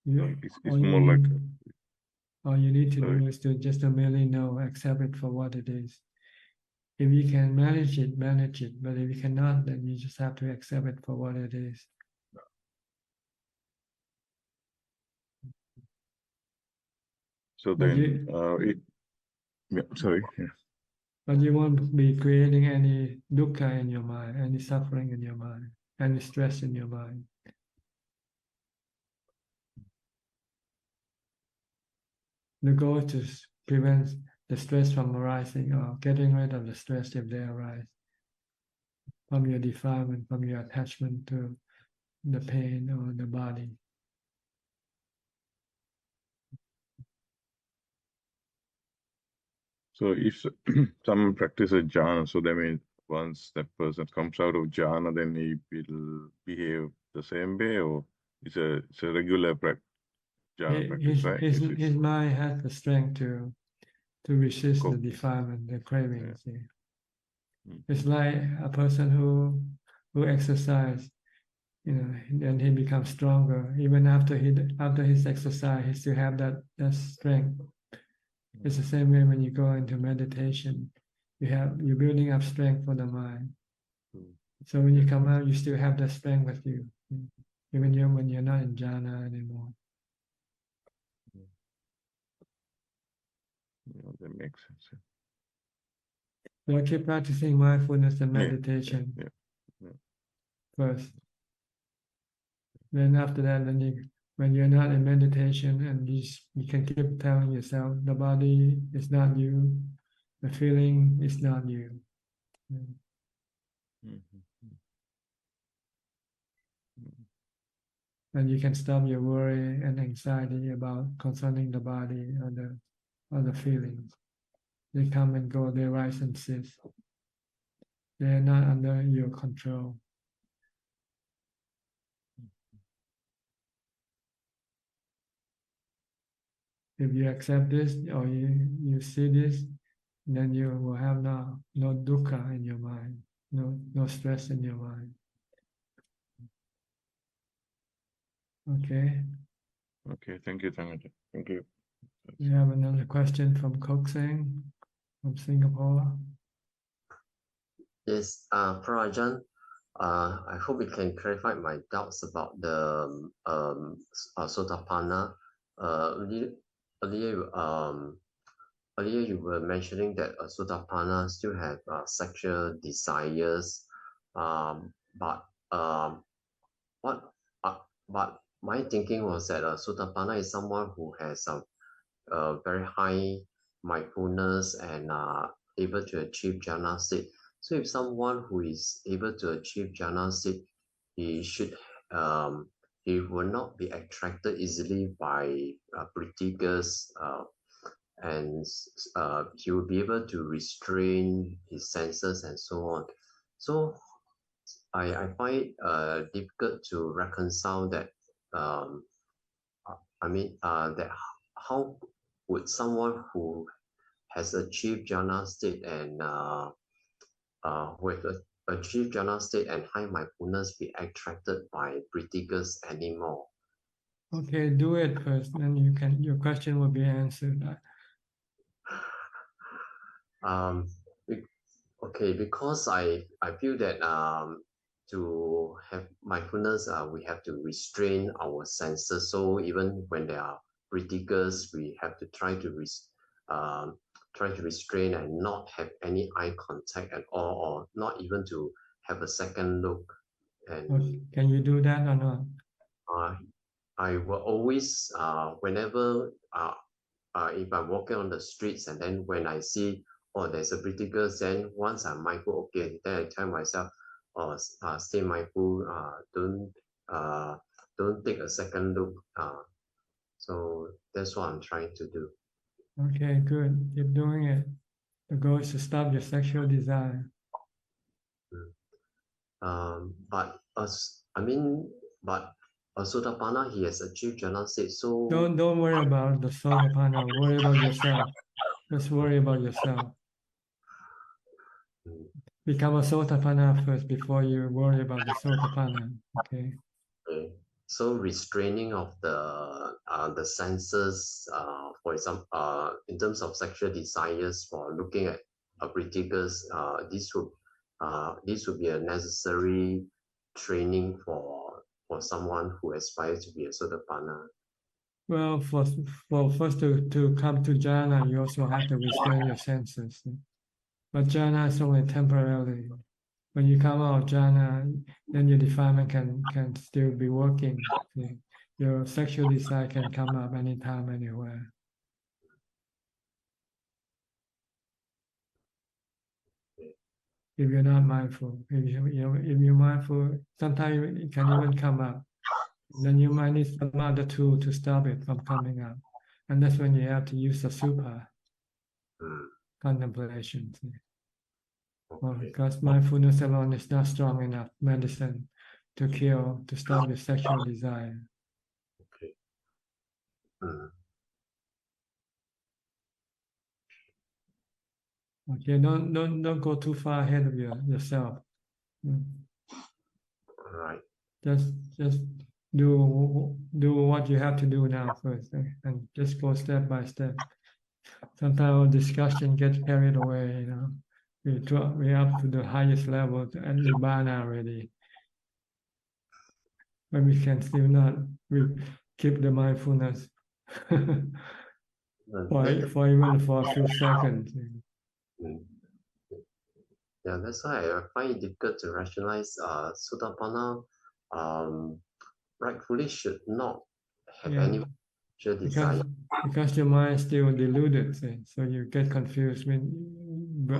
It's more like all you need to do is to just merely know, accept it for what it is. If you can manage it, manage it. But if you cannot, then you just have to accept it for what it is. So But then, sorry. Yeah. But you won't be creating any dukkha in your mind, any suffering in your mind, any stress in your mind. The goal is to prevent the stress from arising or getting rid of the stress if they arise from your defilement, from your attachment to the pain or the body. So if someone practices jhana, so that means once that person comes out of jhana, then he will behave the same way, or it's a regular jhana practice, right? His mind has the strength to resist the defilement, the cravings. Yeah. It's like a person who exercise, then he becomes stronger. Even after his exercise, he still have that strength. It's the same way when you go into meditation, you're building up strength for the mind. So when you come out, you still have that strength with you, even when you're not in jhana anymore. Yeah, that makes sense. So keep practicing mindfulness and meditation first. Then after that, when you're not in meditation, and you can keep telling yourself, the body is not you, the feeling is not you. And you can stop your worry and anxiety about concerning the body or the feelings. They come and go, they rise and cease. They are not under your control. If you accept this or you see this, then you will have no dukkha in your mind, no stress in your mind. Okay. Okay, thank you, Thangajan. Thank you. We have another question from Kok Seng from Singapore. Yes, Ajahn, I hope you can clarify my doubts about the Sotapanna. Earlier you were mentioning that Sotapanna still have sexual desires, but my thinking was that Sotapanna is someone who has a very high mindfulness and able to achieve jhana state. So if someone who is able to achieve jhana state, he will not be attracted easily by pretty girls, and he will be able to restrain his senses and so on. So I find it difficult to reconcile that. That how would someone who has achieved jhana state and achieved jhana state and high mindfulness be attracted by pretty girls anymore? Okay, do it first, then your question will be answered. Okay, because I feel that to have mindfulness, we have to restrain our senses. So even when there are pretty girls, we have to try to restrain and not have any eye contact at all, or not even to have a second look. And okay. Can you do that or not? I will always, whenever if I'm walking on the streets, and then when I see, oh, there's a pretty girl, then once I'm mindful, okay, then I tell myself, stay mindful, don't take a second look. So that's what I'm trying to do. Okay, good. Keep doing it. The goal is to stop your sexual desire. But Sotapanna, he has achieved jhana state, so Don't worry about the Sotapanna. Worry about yourself. Just worry about yourself. Become a Sotapanna first before you worry about the Sotapanna. Okay. Okay. So restraining of the senses, for example, in terms of sexual desires for looking at pretty girls, this would be a necessary training for someone who aspires to be a Sotapanna. Well, for first to come to jhana, you also have to restrain your senses. But jhana is only temporarily. When you come out of jhana, then your defilement can still be working. Your sexual desire can come up anytime, anywhere. If you're not mindful, if you're mindful, sometimes it can even come up. Then you might need some other tool to stop it from coming up, and that's when you have to use the supa contemplation. Because mindfulness alone is not strong enough medicine to stop your sexual desire. Okay, don't go too far ahead of yourself. Right. Just do what you have to do now first, and just go step by step. Sometimes our discussion gets carried away. We're up to the highest level and nibbana already, but we can still not keep the mindfulness for a few seconds. Yeah, that's why I find it difficult to rationalize. Sotapanna rightfully should not have any desire. Because your mind is still deluded, so you get confused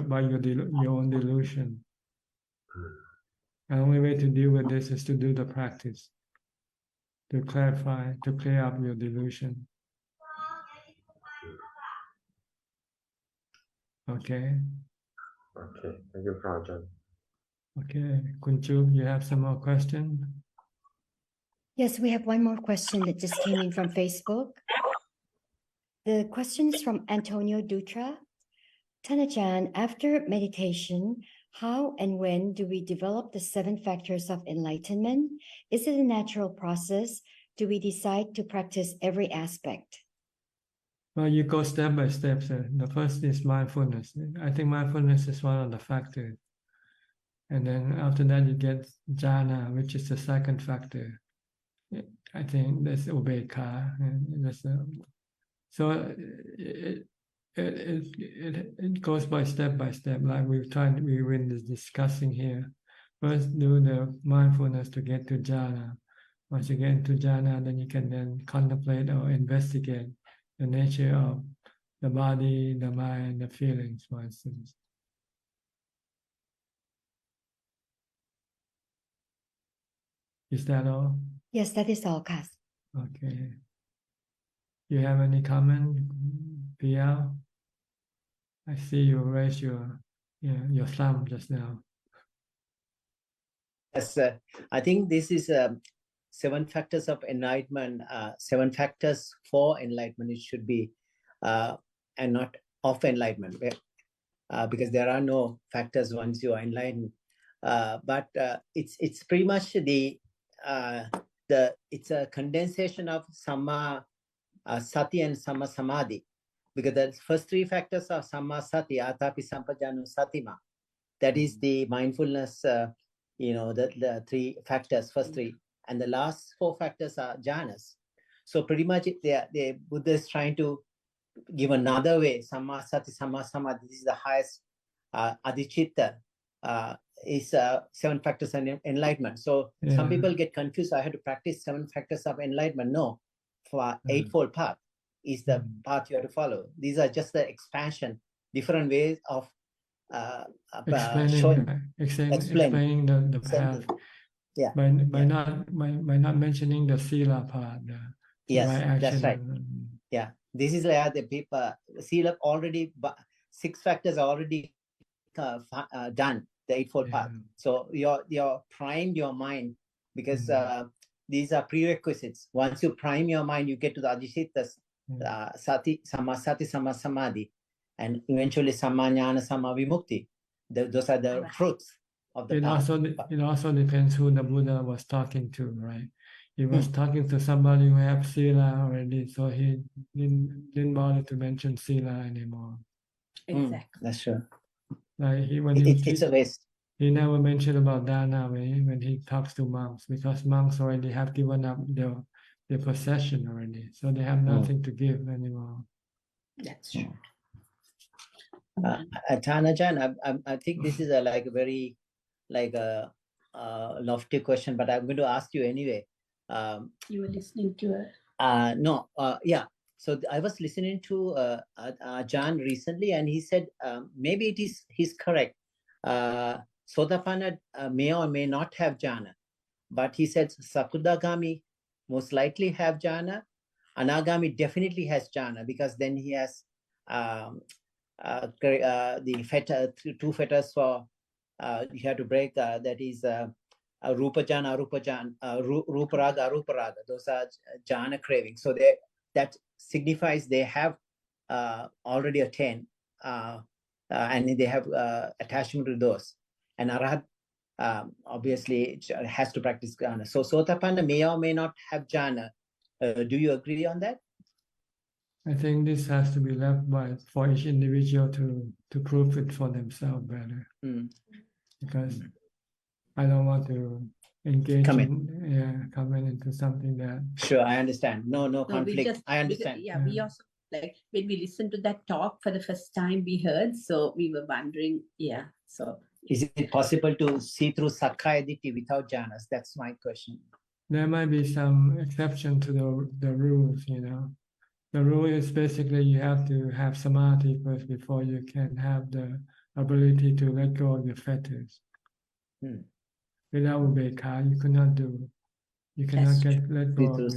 by your own delusion. The only way to deal with this is to do the practice, to clarify, to clear up your delusion. Okay. Okay, thank you, Ajahn. Okay, Kunchu, you have some more questions? Yes, we have one more question that just came in from Facebook. The question is from Antonio Dutra. Tanajan, after meditation, how and when do we develop the 7 factors of enlightenment? Is it a natural process? Do we decide to practice every aspect? Well, you go step by step. The first is mindfulness. I think mindfulness is one of the factors. And then after that, you get jhana, which is the second factor. I think that's ubeka. So it goes by step, like we've been discussing here. First, do the mindfulness to get to jhana. Once you get into jhana, then you can then contemplate or investigate the nature of the body, the mind, the feelings, for instance. Is that all? Yes, that is all, Kas. Okay. You have any comment, PL? I see you raise your thumb just now. Yes, I think this is 7 factors of enlightenment, 7 factors for enlightenment. It should be and not of enlightenment, because there are no factors once you are enlightened. But it's pretty much it's a condensation of Samma Sati and Samma Samadhi, because the first 3 factors are Samma Sati, Atapi Sampajano Satima. That is the mindfulness, the 3 factors, first 3. And the last 4 factors are jhanas. So pretty much the Buddha is trying to give another way. Samma Sati, Samma Samadhi. This is the highest adhicitta. Is 7 factors of enlightenment. So some people get confused. I have to practice 7 factors of enlightenment. No, for Eightfold Path is the path you have to follow. These are just the expansion, different ways of explaining the path. Yeah. By not mentioning the sila part. Yes, right action. that's right. Yeah, this is like the people sila already 6 factors are already done. The Eightfold Path. So you're primed your mind, because these are prerequisites. Once you prime your mind, you get to the adhicittas, Sati, Samma Sati, Samma Samadhi, and eventually Samma Jnana, Samma Vimukti. Those are the fruits of the path. It also depends who the Buddha was talking to, right? He was talking to somebody who had sila already, so he didn't bother to mention sila anymore. Exactly. That's true. Like it's a waste. He never mentioned about dana when he talks to monks, because monks already have given up their possession already, so they have nothing to give anymore. That's true. Ajahn, I think this is a very lofty question, but I'm going to ask you anyway. You were listening to her. No, yeah. So I was listening to Ajahn recently, and he said maybe he's correct. Sotapanna may or may not have jhana, but he said Sakudagami most likely have jhana. Anagami definitely has jhana, because then he has the fetter, two fetters for you have to break. That is Rupa jhana, Arupa jhana, Rupa raga, Arupa raga. Those are jhana cravings. So that signifies they have already attained, and they have attachment to those. And Arahat obviously has to practice jhana. So Sotapanna may or may not have jhana. Do you agree on that? I think this has to be left for each individual to prove it for themselves better. Because I don't want to engage comment into something that. Sure, I understand. No conflict. I understand. We also, like, when we listened to that talk for the first time, we heard, so we were wondering, so. Is it possible to see through Sakkaya Ditthi without jhanas? That's my question. There might be some exception to the rules, The rule is basically you have to have samadhi first before you can have the ability to let go of your fetters. Without ubeka, you cannot let go of your,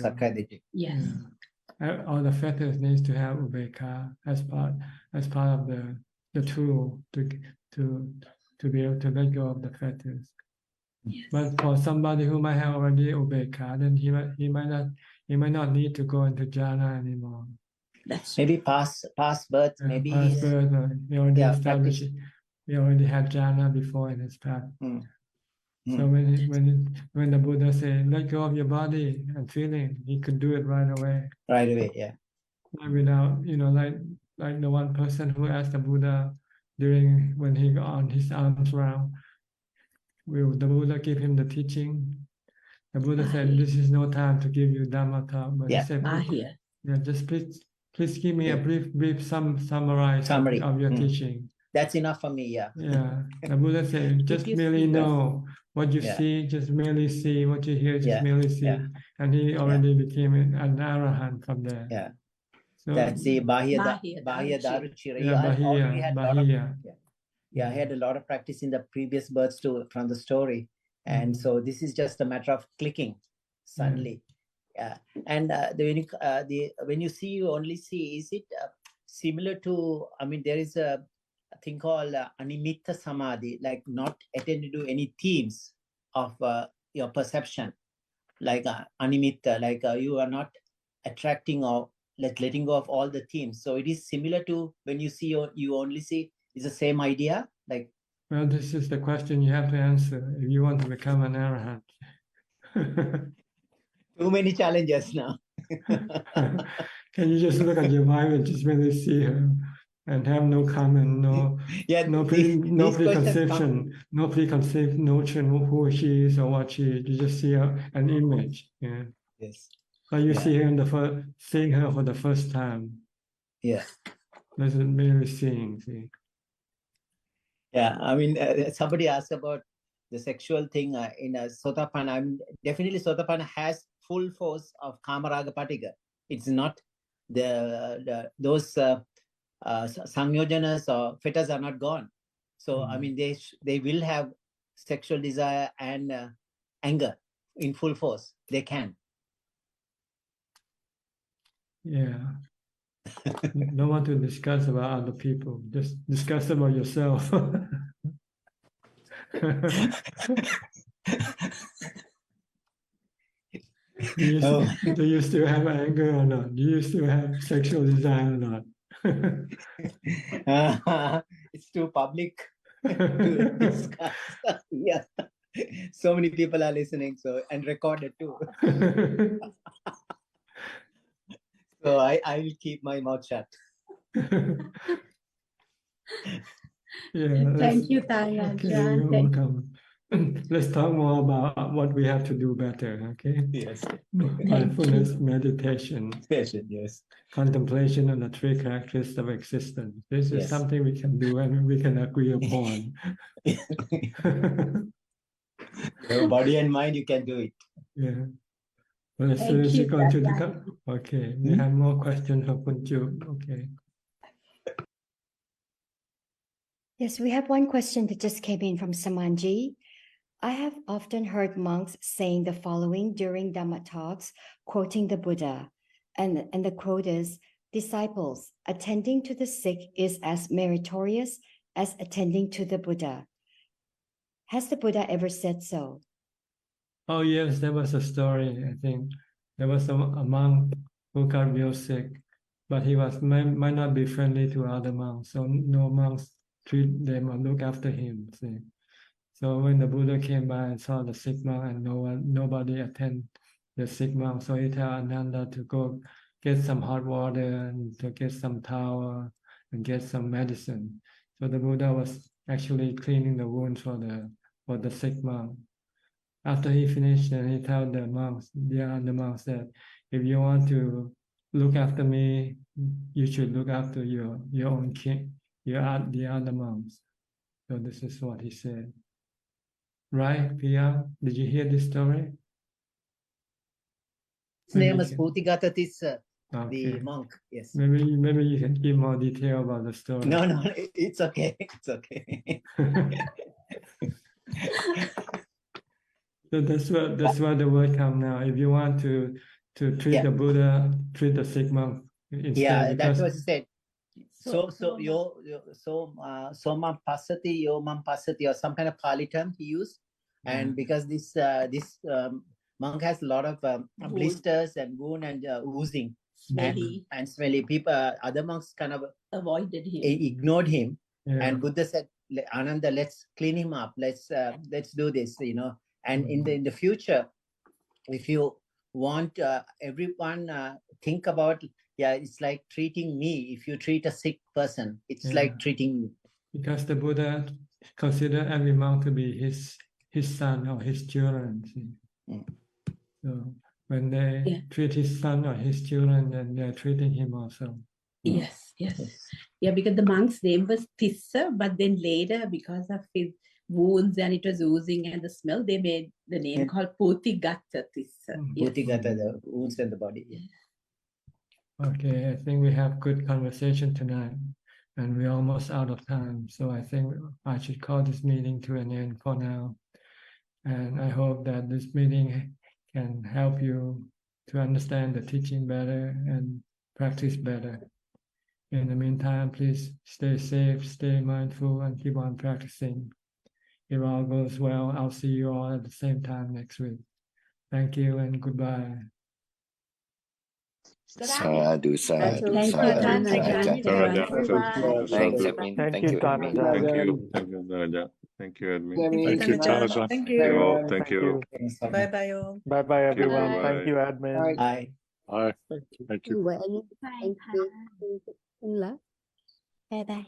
Yes. all the fetters needs to have ubeka as part of the tool to be able to let go of the fetters. Yes. But for somebody who might have already ubeka, then he might not need to go into jhana anymore. That's maybe past birth, maybe past birth. He already established. He already had jhana before in his path. So when the Buddha said, "Let go of your body and feeling," he could do it right away. Right away, yeah. Without, like the one person who asked the Buddha when he got on his arms round, will the Buddha give him the teaching? The Buddha said, "This is no time to give you Dhamma talk," but he said, just please give me a brief summary of your teaching. That's enough for me, yeah. Yeah, the Buddha said, just merely know what you see, just merely see what you hear, just merely see. And he already became an arahant from there. Yeah. So, that's the Bahya Daruchira. I had a lot of practice in the previous births too, from the story. And so this is just a matter of clicking suddenly. And when you see, you only see, is it similar to, there is a thing called Animitta Samadhi, like not attending to any themes of your perception, like Animitta, like you are not attracting or letting go of all the themes. So it is similar to when you see, you only see, is the same idea? Like, well, this is the question you have to answer if you want to become an arahant. Too many challenges now. Can you just look at your wife and just really see her and have no comment, no preconception, no preconceived notion of who she is or what she is. You just see her, an image. Yeah. Yes. But you see her seeing her for the first time. Yeah. That's merely seeing. See. Yeah, somebody asked about the sexual thing in a Sotapanna. Definitely Sotapanna has full force of Kamaraga Patika. It's not those Sangyojanas or fetters are not gone. So, they will have sexual desire and anger in full force. They can. Yeah. Don't want to discuss about other people. Just discuss about yourself. Do you still have anger or not? Do you still have sexual desire or not? It's too public to discuss. Yeah. So many people are listening, and recorded too. So I will keep my mouth shut. Yeah. Thank you, Ajahn. You're welcome. let's talk more about what we have to do better. Okay. Yes. Mindfulness, meditation, Yes. contemplation on the three characteristics of existence. This is something we can do and we can agree upon. Your body and mind, you can do it. Yeah. Well, as soon as you go to the okay, we have more questions from Kunju. Okay. Yes, we have one question that just came in from Samanji. I have often heard monks saying the following during Dhamma talks, quoting the Buddha. And the quote is, disciples, attending to the sick is as meritorious as attending to the Buddha. Has the Buddha ever said so? Oh, yes, there was a story, I think. There was a monk who got real sick, but he might not be friendly to other monks, so no monks treat them or look after him. See? So when the Buddha came by and saw the sick monk and nobody attend the sick monk, so he told Ananda to go get some hot water and to get some towel and get some medicine. So the Buddha was actually cleaning the wounds for the sick monk. After he finished, he told the other monks that if you want to look after me, you should look after your own king, the other monks. So this is what he said. Right, Pia? Did you hear this story? His name is Putigata Tissa, the monk. Yes. Maybe you can give more detail about the story. No, it's okay. It's okay. So that's where the word comes now. If you want to treat the Buddha, treat the sick monk instead. Yeah, that's what he said. So mam pasati, or some kind of Pali term he used, and because this monk has a lot of blisters and wound and oozing, Smelly. and smelly. People, other monks kind of Avoided him. ignored him, Yeah. and Buddha said, Ananda, let's clean him up. Let's do this, And in the future, if you want everyone think about, it's like treating me. If you treat a sick person, it's like treating me. Because the Buddha considered every monk to be his son or his children. So when they treat his son or his children, then they're treating him also. Yes. Yeah, because the monk's name was Tissa, but then later, because of his wounds and it was oozing and the smell, they made the name called Putigata Tissa. Putigata, the wounds in the body. Okay, I think we have good conversation tonight, and we're almost out of time. So I think I should call this meeting to an end for now. And I hope that this meeting can help you to understand the teaching better and practice better. In the meantime, please stay safe, stay mindful, and keep on practicing. If all goes well, I'll see you all at the same time next week. Thank you and goodbye. Sadhu, sadhu, Thank you, sadhu, Thank you, Thanks, Admin. Thank you, Admin. Thank you, Tanaja. Thank you, Admin. Thank you, Tanaja. Thank you. Thank you. Bye-bye, all. Bye-bye, everyone. Bye. Thank you, admin. Bye. Thank you. Bye-bye.